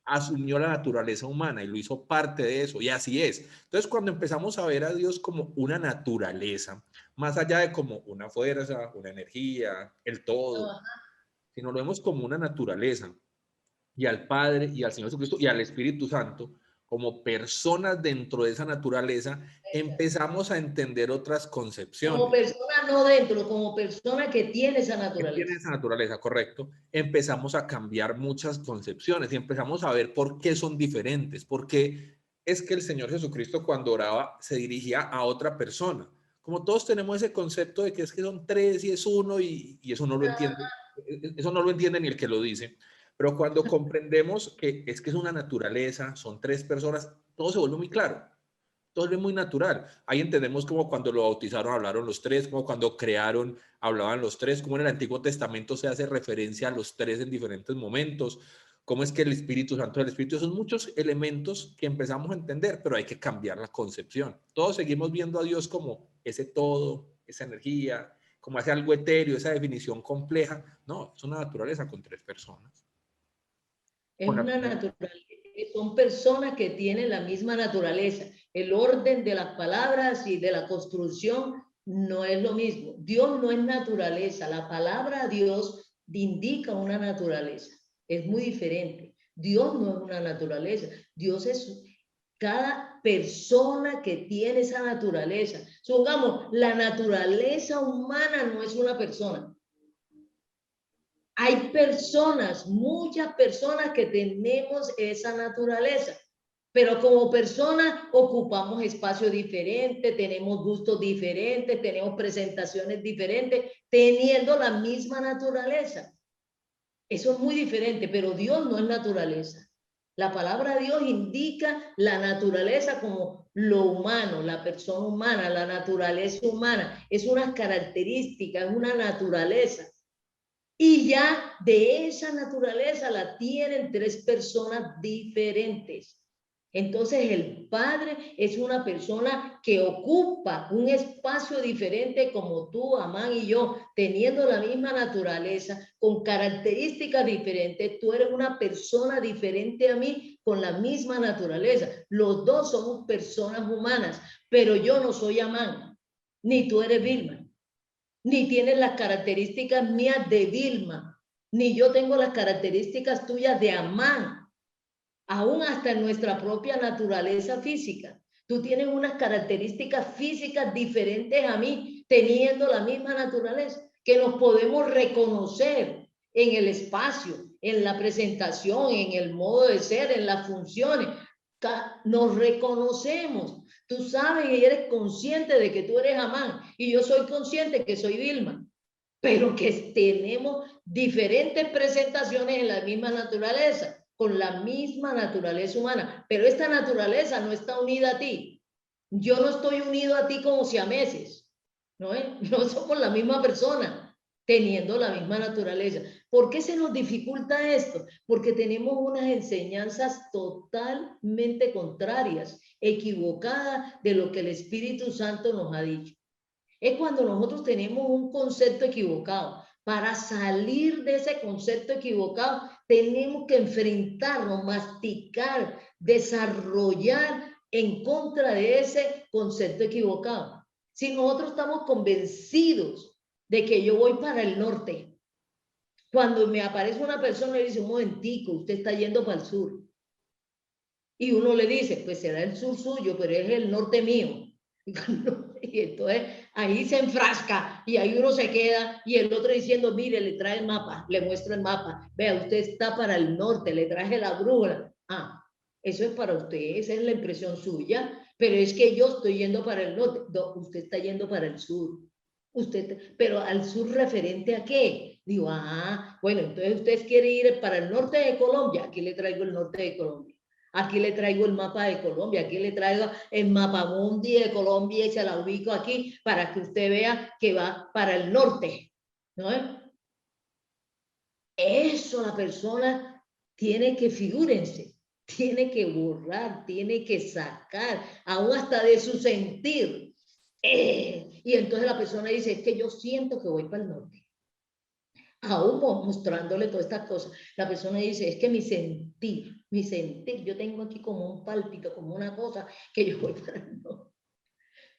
asumió la naturaleza humana y lo hizo parte de eso, y así es. Entonces, cuando empezamos a ver a Dios como una naturaleza, más allá de como una fuerza, una energía, el todo, sino lo vemos como una naturaleza, y al Padre, y al Señor Jesucristo, y al Espíritu Santo, como personas dentro de esa naturaleza, empezamos a entender otras concepciones. Como persona no dentro, como persona que tiene esa Que naturaleza. tiene esa naturaleza, correcto. Empezamos a cambiar muchas concepciones y empezamos a ver por qué son diferentes, porque es que el Señor Jesucristo cuando oraba se dirigía a otra persona. Como todos tenemos ese concepto de que es que son tres y es uno y eso no lo entiende, eso no lo entiende ni el que lo dice. Pero cuando comprendemos que es una naturaleza, son tres personas, todo se vuelve muy claro. Todo es muy natural. Ahí entendemos como cuando lo bautizaron hablaron los tres, como cuando crearon hablaban los tres, como en el Antiguo Testamento se hace referencia a los tres en diferentes momentos, cómo es que el Espíritu Santo, el Espíritu, son muchos elementos que empezamos a entender, pero hay que cambiar la concepción. Todos seguimos viendo a Dios como ese todo, esa energía, como hace algo etéreo, esa definición compleja. No, es una naturaleza con tres personas. Es una naturaleza, son personas que tienen la misma naturaleza. El orden de las palabras y de la construcción no es lo mismo. Dios no es naturaleza. La palabra Dios indica una naturaleza. Es muy diferente. Dios no es una naturaleza. Dios es cada persona que tiene esa naturaleza. Supongamos, la naturaleza humana no es una persona. Hay personas, muchas personas que tenemos esa naturaleza, pero como personas ocupamos espacios diferentes, tenemos gustos diferentes, tenemos presentaciones diferentes, teniendo la misma naturaleza. Eso es muy diferente, pero Dios no es naturaleza. La palabra Dios indica la naturaleza como lo humano, la persona humana, la naturaleza humana. Es una característica, es una naturaleza. Y ya de esa naturaleza la tienen tres personas diferentes. Entonces el Padre es una persona que ocupa un espacio diferente como tú, Amán y yo, teniendo la misma naturaleza, con características diferentes. Tú eres una persona diferente a mí con la misma naturaleza. Los dos somos personas humanas, pero yo no soy Amán, ni tú eres Vilma. Ni tienes las características mías de Vilma, ni yo tengo las características tuyas de Amán, aún hasta en nuestra propia naturaleza física. Tú tienes unas características físicas diferentes a mí, teniendo la misma naturaleza, que nos podemos reconocer en el espacio, en la presentación, en el modo de ser, en las funciones. nos reconocemos. Tú sabes y eres consciente de que tú eres Amán y yo soy consciente que soy Vilma, pero que tenemos diferentes presentaciones en la misma naturaleza, con la misma naturaleza humana, pero esta naturaleza no está unida a ti. Yo no estoy unido a ti como siameses, ¿no? No somos la misma persona, teniendo la misma naturaleza. ¿Por qué se nos dificulta esto? Porque tenemos unas enseñanzas totalmente contrarias, equivocadas de lo que el Espíritu Santo nos ha dicho. Es cuando nosotros tenemos un concepto equivocado. Para salir de ese concepto equivocado, tenemos que enfrentarnos, masticar, desarrollar en contra de ese concepto equivocado. Si nosotros estamos convencidos de que yo voy para el norte, cuando me aparece una persona y dice, un momentico, usted está yendo para el sur. Y uno le dice, pues será el sur suyo, pero es el norte mío. Y entonces ahí se enfrasca y ahí uno se queda y el otro diciendo, mire, le trae el mapa, le muestro el mapa, vea, usted está para el norte, le traje la brújula. Ah, eso es para usted, esa es la impresión suya, pero es que yo estoy yendo para el norte. No, usted está yendo para el sur. Usted, pero al sur referente a qué? Digo, bueno, entonces usted quiere ir para el norte de Colombia, aquí le traigo el norte de Colombia. Aquí le traigo el mapa de Colombia, aquí le traigo el mapamundi de Colombia y se la ubico aquí para que usted vea que va para el norte, ¿no? Eso la persona tiene que, figúrense, tiene que borrar, tiene que sacar, aún hasta de su sentir. Y entonces la persona dice, es que yo siento que voy para el norte. Aún mostrándole todas estas cosas, la persona dice, es que mi sentir, yo tengo aquí como un pálpito, como una cosa que yo voy para el norte.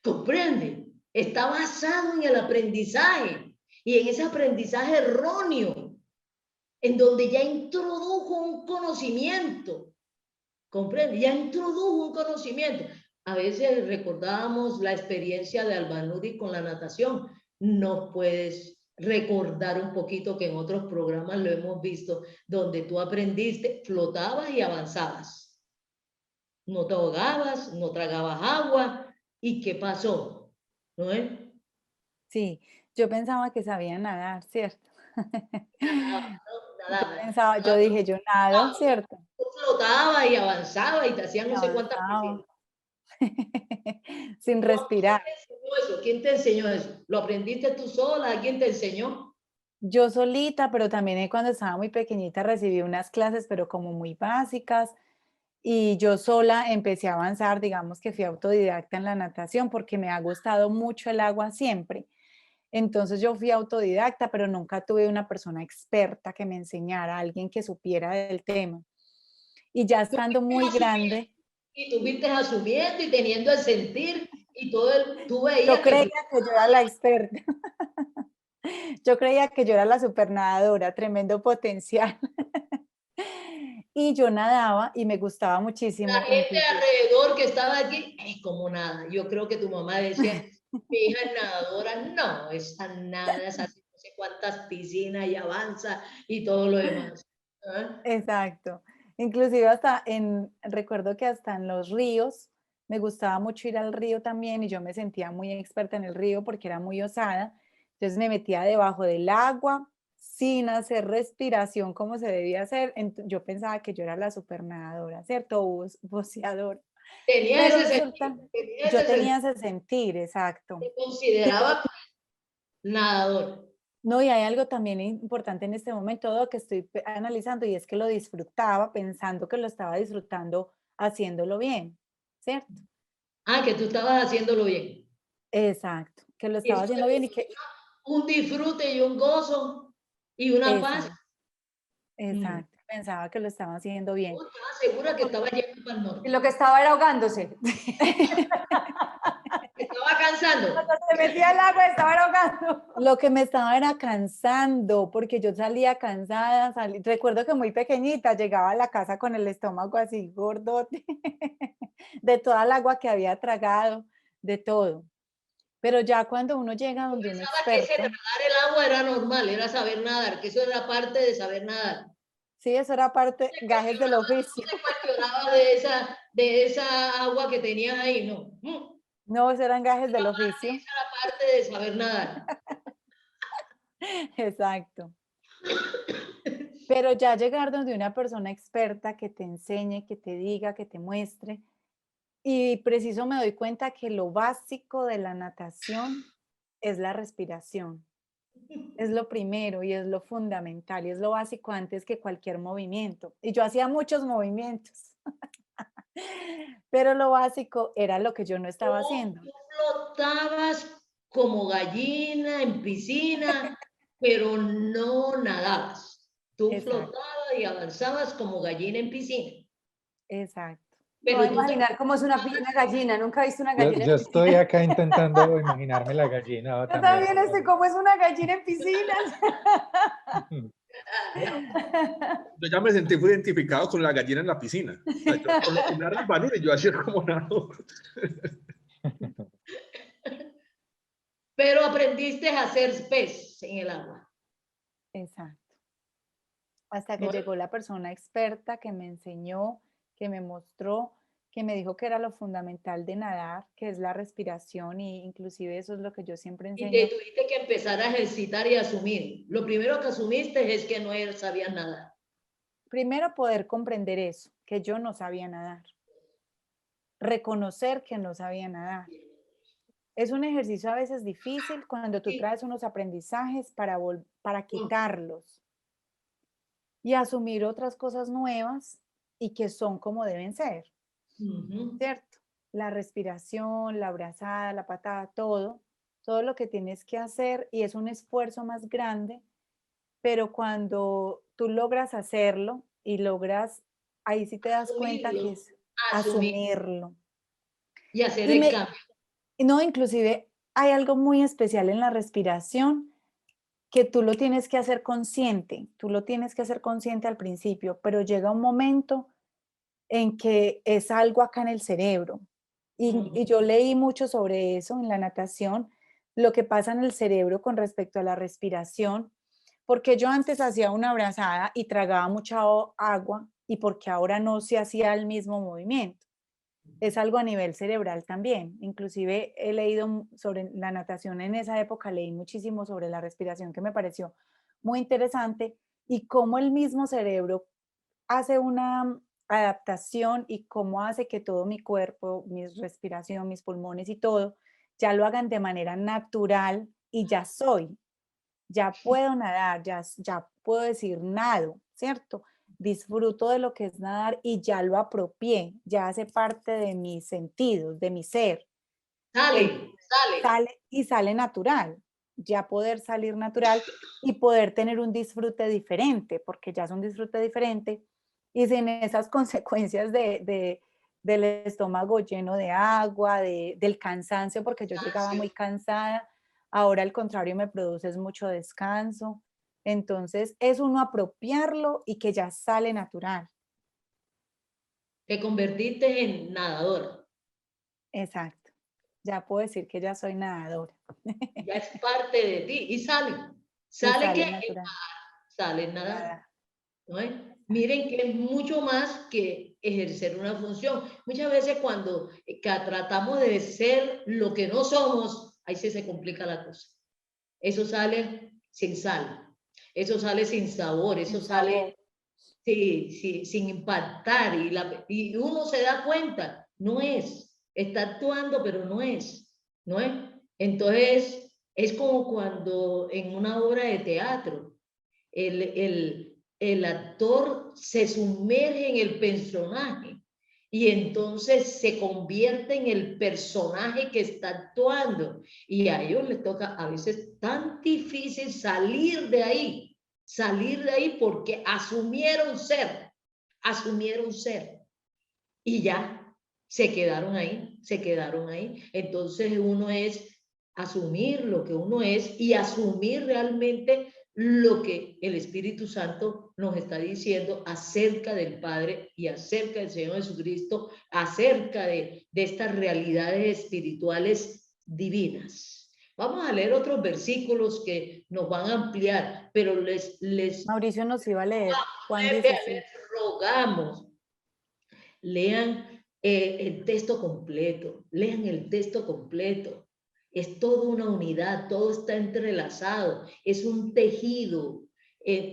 ¿Comprende? Está basado en el aprendizaje y en ese aprendizaje erróneo, en donde ya introdujo un conocimiento. ¿Comprende? Ya introdujo un conocimiento. A veces recordábamos la experiencia de Albanuri con la natación. No puedes recordar un poquito que en otros programas lo hemos visto, donde tú aprendiste, flotabas y avanzabas. No te ahogabas, no tragabas agua. ¿Y qué pasó? ¿No es? Sí, yo pensaba que sabía nadar, ¿cierto? Nada. Yo dije, yo nado, ¿cierto? Tú flotabas y avanzabas y te hacían no sé cuántas piscinas. Sin respirar. ¿Quién te enseñó eso? ¿Lo aprendiste tú sola? ¿Quién te enseñó? Yo solita, pero también cuando estaba muy pequeñita recibí unas clases, pero como muy básicas. Y yo sola empecé a avanzar, digamos que fui autodidacta en la natación porque me ha gustado mucho el agua siempre. Entonces yo fui autodidacta, pero nunca tuve una persona experta que me enseñara, alguien que supiera del tema. Y ya estando muy grande. Y tú viste asumiendo y teniendo el sentir y todo tú veías yo creía que yo era la experta. Yo creía que yo era la supernadadora, tremendo potencial. Y yo nadaba y me gustaba muchísimo. La gente alrededor que estaba aquí, es como nada. Yo creo que tu mamá decía, mi hija es nadadora. No, esa nada, es así, no sé cuántas piscinas y avanza y todo lo demás. ¿Ah? Exacto. Inclusive recuerdo que hasta en los ríos, me gustaba mucho ir al río también y yo me sentía muy experta en el río porque era muy osada. Entonces me metía debajo del agua sin hacer respiración como se debía hacer. Yo pensaba que yo era la supernadadora, ¿cierto? Buceadora. Tenía Pero ese resulta, sentir, yo tenía ese sentir, exacto. te consideraba nadador. No, y hay algo también importante en este momento que estoy analizando y es que lo disfrutaba pensando que lo estaba disfrutando haciéndolo bien, ¿cierto? Que tú estabas haciéndolo bien. Exacto, que lo estaba haciendo bien y que... Un disfrute y un gozo y una paz. Exacto, pensaba que lo estaba haciendo bien. Estaba segura que estaba yendo para el norte. Y lo que estaba era ahogándose. Estaba cansando. Cuando se metía al agua estaba ahogando. Lo que me estaba era cansando, porque yo salía cansada, recuerdo que muy pequeñita llegaba a la casa con el estómago así gordote, de toda el agua que había tragado, de todo. Pero ya cuando uno llega donde uno experto... que nadar el agua era normal, era saber nadar, que eso era parte de saber nadar. Sí, eso era parte, gajes del oficio. No se cuestionaba de esa agua que tenías ahí, no. No, esos eran gajes del oficio. Esa era parte de saber nadar. Exacto. Pero ya llegar donde una persona experta que te enseñe, que te diga, que te muestre. Y preciso me doy cuenta que lo básico de la natación es la respiración. Es lo primero y es lo fundamental y es lo básico antes que cualquier movimiento. Y yo hacía muchos movimientos, pero lo básico era lo que yo no estaba haciendo. Tú flotabas como gallina en piscina, pero no nadabas. Tú Exacto. flotabas y avanzabas como gallina en piscina. Exacto. Me Pero voy a imaginar cómo es una gallina. Nunca he visto una gallina Yo en piscina. estoy acá intentando imaginarme la gallina Yo también. también estoy cómo es una gallina en piscinas. Yo ya me sentí muy identificado con la gallina en la piscina. O sea, yo, con lo que narra el Balún, y yo así como nado. Pero aprendiste a hacer pez en el agua. Exacto. Hasta que ¿No? llegó la persona experta que me enseñó, que me mostró, que me dijo que era lo fundamental de nadar, que es la respiración, y inclusive eso es lo que yo siempre Y enseño. te tuviste que empezar a ejercitar y asumir. Lo primero que asumiste es que no sabías nada. Primero poder comprender eso, que yo no sabía nadar. Reconocer que no sabía nadar. Es un ejercicio a veces difícil cuando tú Sí. traes unos aprendizajes para quitarlos y asumir otras cosas nuevas y que son como deben ser, ¿cierto? La respiración, la abrazada, la patada, todo lo que tienes que hacer y es un esfuerzo más grande, pero cuando tú logras hacerlo y logras, ahí sí te das cuenta que es asumirlo. Y hacer Y el cambio. no, inclusive hay algo muy especial en la respiración que tú lo tienes que hacer consciente, tú lo tienes que hacer consciente al principio, pero llega un momento en que es algo acá en el cerebro. Y yo leí mucho sobre eso en la natación, lo que pasa en el cerebro con respecto a la respiración, porque yo antes hacía una abrazada y tragaba mucha agua y porque ahora no se hacía el mismo movimiento. Es algo a nivel cerebral también. Inclusive he leído sobre la natación en esa época, leí muchísimo sobre la respiración que me pareció muy interesante y cómo el mismo cerebro hace una adaptación y cómo hace que todo mi cuerpo, mi respiración, mis pulmones y todo, ya lo hagan de manera natural y ya puedo nadar, ya puedo decir nado, ¿cierto? Disfruto de lo que es nadar y ya lo apropié, ya hace parte de mis sentidos, de mi ser. Sale. Sale natural, ya poder salir natural y poder tener un disfrute diferente, porque ya es un disfrute diferente y sin esas consecuencias del estómago lleno de agua, del cansancio, porque yo llegaba muy cansada, ahora al contrario me produce es mucho descanso. Entonces es uno apropiarlo y que ya sale natural. Te convertiste en nadadora. Exacto. Ya puedo decir que ya soy nadadora. Ya es parte de ti y sale. Y Sale que natural. sale nada. Nada. ¿No es? Miren que es mucho más que ejercer una función. Muchas veces cuando tratamos de ser lo que no somos, ahí sí se complica la cosa. Eso sale sin sal, eso sale sin sabor, eso Sin sale sabor. sin impactar y uno se da cuenta, no es, está actuando pero no es, ¿no es? Entonces es como cuando en una obra de teatro el actor se sumerge en el personaje y entonces se convierte en el personaje que está actuando y a ellos les toca a veces tan difícil salir de ahí porque asumieron ser y ya se quedaron ahí. Entonces uno es asumir lo que uno es y asumir realmente lo que el Espíritu Santo nos está diciendo acerca del Padre y acerca del Señor Jesucristo, acerca de estas realidades espirituales divinas. Vamos a leer otros versículos que nos van a ampliar, pero les Mauricio nos iba a leer Juan 16. rogamos lean el texto completo, lean el texto completo. Es toda una unidad, todo está entrelazado, es un tejido,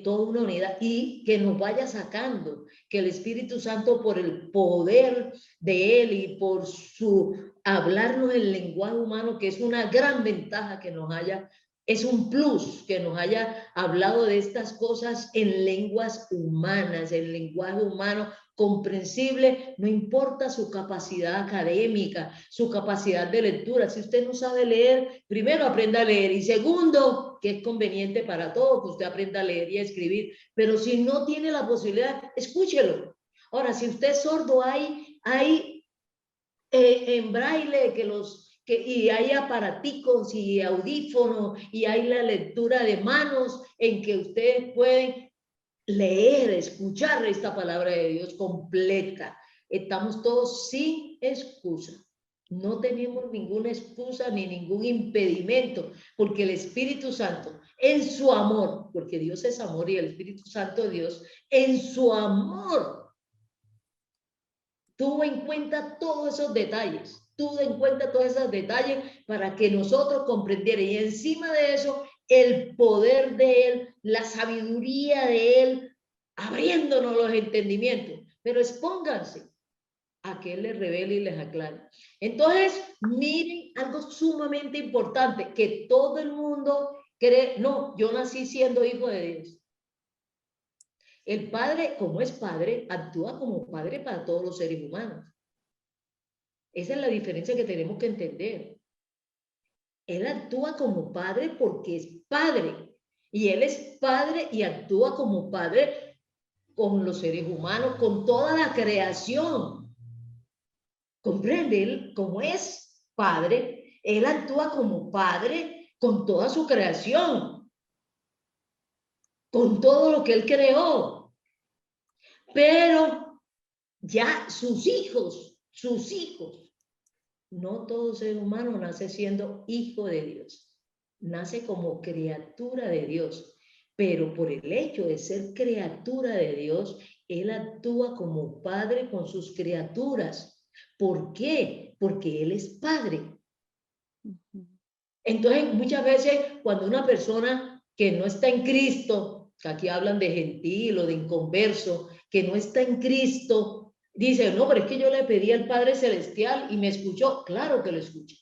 toda una unidad, y que nos vaya sacando, que el Espíritu Santo, por el poder de Él y por su hablarnos el lenguaje humano, que es una gran ventaja que nos haya, es un plus que nos haya hablado de estas cosas en lenguas humanas, en lenguaje humano comprensible, no importa su capacidad académica, su capacidad de lectura. Si usted no sabe leer, primero aprenda a leer, y segundo, que es conveniente para todos, que usted aprenda a leer y a escribir, pero si no tiene la posibilidad, escúchelo. Ahora, si usted es sordo, hay en braille y hay aparaticos y audífonos, y hay la lectura de manos en que ustedes pueden leer, escuchar esta palabra de Dios completa. Estamos todos sin excusa. No tenemos ninguna excusa ni ningún impedimento, porque el Espíritu Santo, en su amor, porque Dios es amor y el Espíritu Santo de Dios, en su amor, tuvo en cuenta todos esos detalles, para que nosotros comprendieran, y encima de eso, el poder de Él, la sabiduría de Él, abriéndonos los entendimientos. Pero expónganse a que Él les revele y les aclare. Entonces, miren algo sumamente importante, que todo el mundo cree, no, yo nací siendo hijo de Dios. El Padre, como es Padre, actúa como Padre para todos los seres humanos. Esa es la diferencia que tenemos que entender. Él actúa como Padre porque es Padre. Y Él es Padre y actúa como Padre con los seres humanos, con toda la creación. ¿Comprende? Él, como es Padre, Él actúa como Padre con toda su creación, con todo lo que Él creó. Pero ya sus hijos, no todo ser humano nace siendo hijo de Dios, nace como criatura de Dios, pero por el hecho de ser criatura de Dios, Él actúa como Padre con sus criaturas. ¿Por qué? Porque Él es Padre. Entonces, muchas veces cuando una persona que no está en Cristo, que aquí hablan de gentil o de inconverso, que no está en Cristo, dice, no, pero es que yo le pedí al Padre Celestial y me escuchó. Claro que lo escucha.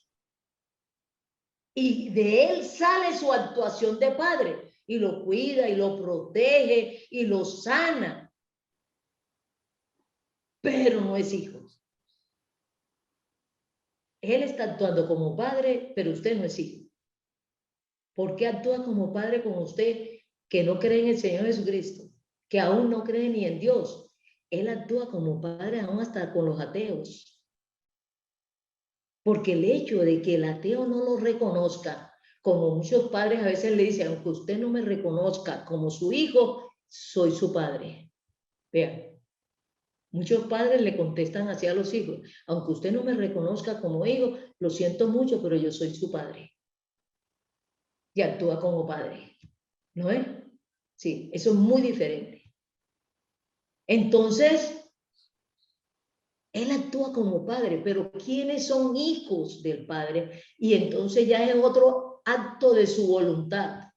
Y de Él sale su actuación de Padre, y lo cuida, y lo protege, y lo sana. Pero no es hijo. Él está actuando como Padre, pero usted no es hijo. ¿Por qué actúa como Padre con usted que no cree en el Señor Jesucristo, que aún no cree ni en Dios? Él actúa como Padre aún hasta con los ateos. Porque el hecho de que el ateo no lo reconozca, como muchos padres a veces le dicen, aunque usted no me reconozca como su hijo, soy su padre. Vean, muchos padres le contestan así a los hijos, aunque usted no me reconozca como hijo, lo siento mucho, pero yo soy su padre. Y actúa como padre, ¿no es? Sí, eso es muy diferente. Entonces, Él actúa como Padre, pero ¿quiénes son hijos del Padre? Y entonces ya es otro acto de su voluntad.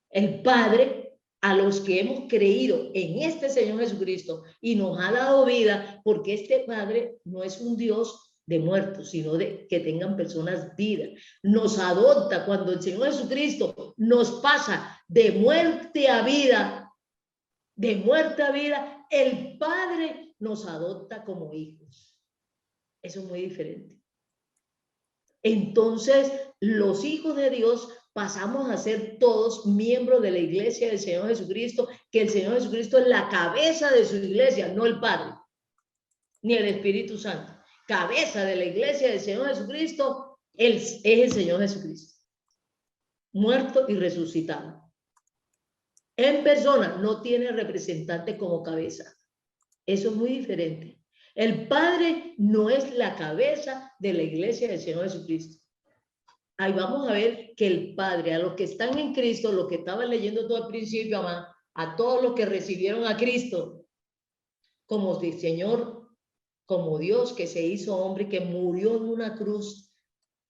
El Padre, a los que hemos creído en este Señor Jesucristo y nos ha dado vida, porque este Padre no es un Dios de muertos, sino de que tengan personas vida. Nos adopta cuando el Señor Jesucristo nos pasa de muerte a vida, el Padre nos adopta como hijos. Eso es muy diferente. Entonces, los hijos de Dios pasamos a ser todos miembros de la iglesia del Señor Jesucristo, que el Señor Jesucristo es la cabeza de su iglesia, no el Padre, ni el Espíritu Santo. Cabeza de la iglesia del Señor Jesucristo, Él es el Señor Jesucristo, muerto y resucitado. En persona, no tiene representante como cabeza. Eso es muy diferente. El Padre no es la cabeza de la iglesia del Señor Jesucristo. Ahí vamos a ver que el Padre, a los que están en Cristo, lo que estaba leyendo todo al principio, a todos los que recibieron a Cristo como Señor como Dios que se hizo hombre, que murió en una cruz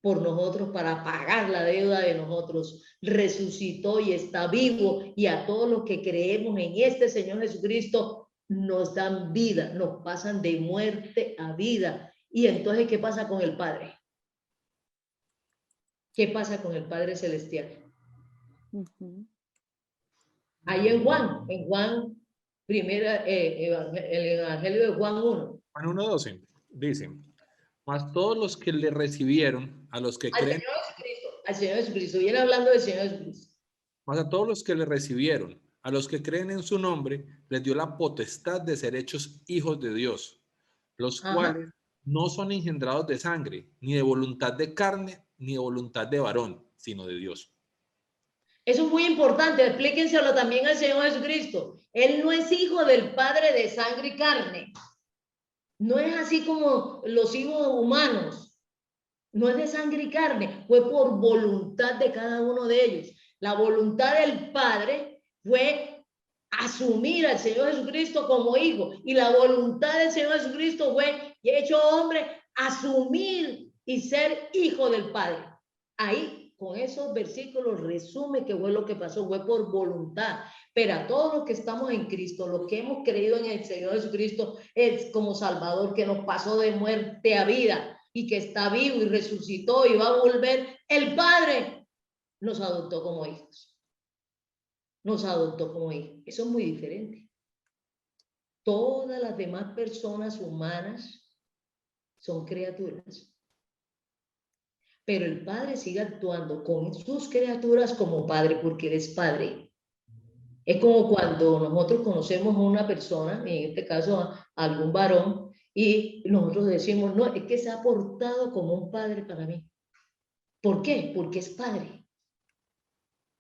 por nosotros para pagar la deuda de nosotros, resucitó y está vivo, y a todos los que creemos en este Señor Jesucristo nos dan vida, nos pasan de muerte a vida. Y entonces, ¿qué pasa con el Padre? ¿Qué pasa con el Padre Celestial? Ahí en Juan primera, el Evangelio de Juan 1. Juan 1:12 dice, mas todos los que le recibieron, a los que creen, Al Señor Jesucristo, viene hablando del Señor Jesucristo. mas a todos los que le recibieron, a los que creen en su nombre, les dio la potestad de ser hechos hijos de Dios, los cuales no son engendrados de sangre, ni de voluntad de carne, ni de voluntad de varón, sino de Dios. Eso es muy importante, explíquenselo también al Señor Jesucristo. Él no es hijo del Padre de sangre y carne. No es así como los hijos humanos. No es de sangre y carne, fue por voluntad de cada uno de ellos. La voluntad del Padre fue asumir al Señor Jesucristo como hijo, y la voluntad del Señor Jesucristo fue, hecho hombre, asumir y ser hijo del Padre. Ahí, con esos versículos, resume que fue lo que pasó, fue por voluntad. Pero a todos los que estamos en Cristo, los que hemos creído en el Señor Jesucristo es como Salvador, que nos pasó de muerte a vida y que está vivo y resucitó y va a volver, el Padre nos adoptó como hijos. Nos adoptó como hijos. Eso es muy diferente. Todas las demás personas humanas son criaturas. Pero el Padre sigue actuando con sus criaturas como Padre, porque Él es Padre. Es como cuando nosotros conocemos a una persona, en este caso a algún varón, y nosotros decimos, no, es que se ha portado como un padre para mí. ¿Por qué? Porque es padre.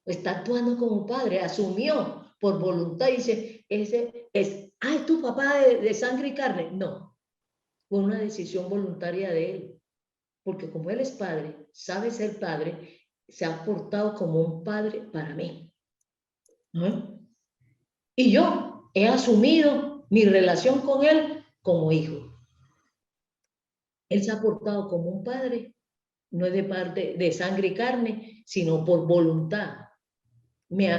Está actuando como padre, asumió por voluntad, dice, ese es, ¿es tu papá de sangre y carne? No, fue una decisión voluntaria de él. Porque como él es padre, sabe ser padre, se ha portado como un padre para mí. ¿No? Y yo he asumido mi relación con él como hijo. Él se ha portado como un padre, no es de parte de sangre y carne, sino por voluntad. Me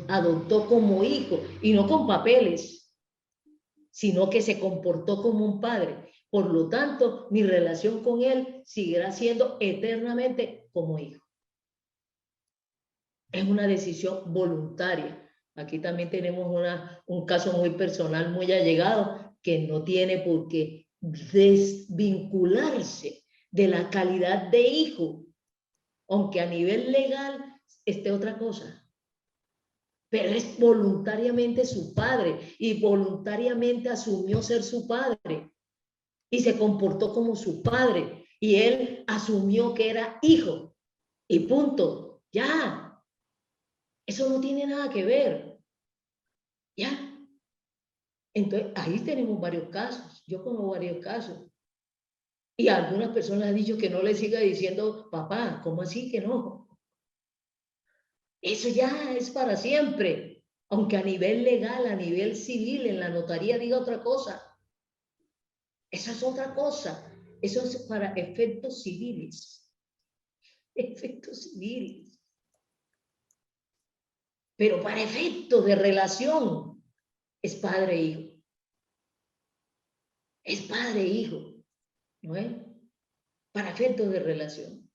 adoptó como hijo, y no con papeles, sino que se comportó como un padre. Por lo tanto, mi relación con él seguirá siendo eternamente como hijo. Es una decisión voluntaria. Aquí también tenemos un caso muy personal, muy allegado, que no tiene por qué desvincularse de la calidad de hijo, aunque a nivel legal esté otra cosa. Pero es voluntariamente su padre, y voluntariamente asumió ser su padre y se comportó como su padre, y él asumió que era hijo y punto, ya. Eso no tiene nada que ver, ya. Entonces ahí tenemos varios casos, yo conozco varios casos, y algunas personas han dicho que no le siga diciendo papá. ¿Cómo así que no? Eso ya es para siempre, aunque a nivel legal, a nivel civil, en la notaría diga otra cosa. Eso es otra cosa. Eso es para efectos civiles. Efectos civiles. Pero para efectos de relación, es padre e hijo. Es padre e hijo, ¿no es? Para efectos de relación.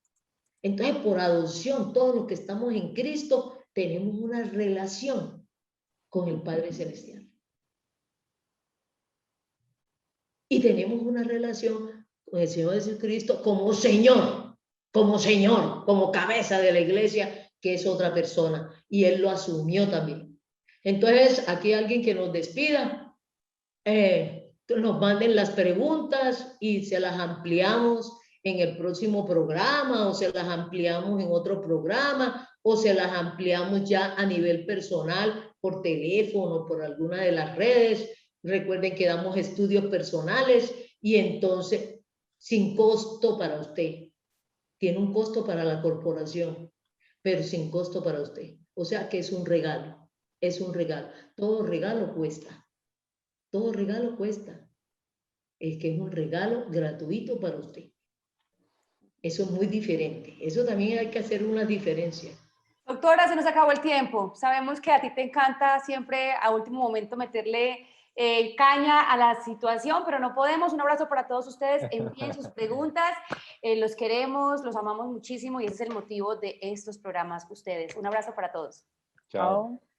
Entonces, por adopción, todos los que estamos en Cristo tenemos una relación con el Padre Celestial. Y tenemos una relación con el Señor Jesucristo como Señor, como cabeza de la iglesia, que es otra persona. Y Él lo asumió también. Entonces, aquí alguien que nos despida, nos manden las preguntas y se las ampliamos en el próximo programa, o se las ampliamos en otro programa, o se las ampliamos ya a nivel personal, por teléfono, por alguna de las redes. Recuerden que damos estudios personales, y entonces sin costo para usted. Tiene un costo para la corporación, pero sin costo para usted. O sea que es un regalo, es un regalo. Todo regalo cuesta, todo regalo cuesta. es que es un regalo gratuito para usted. Eso es muy diferente. Eso también hay que hacer una diferencia. Doctora, se nos acabó el tiempo. Sabemos que a ti te encanta siempre a último momento meterle caña a la situación, pero no podemos. Un abrazo para todos ustedes. Envíen sus preguntas. Los queremos, los amamos muchísimo y ese es el motivo de estos programas ustedes. Un abrazo para todos. Chao. Chao.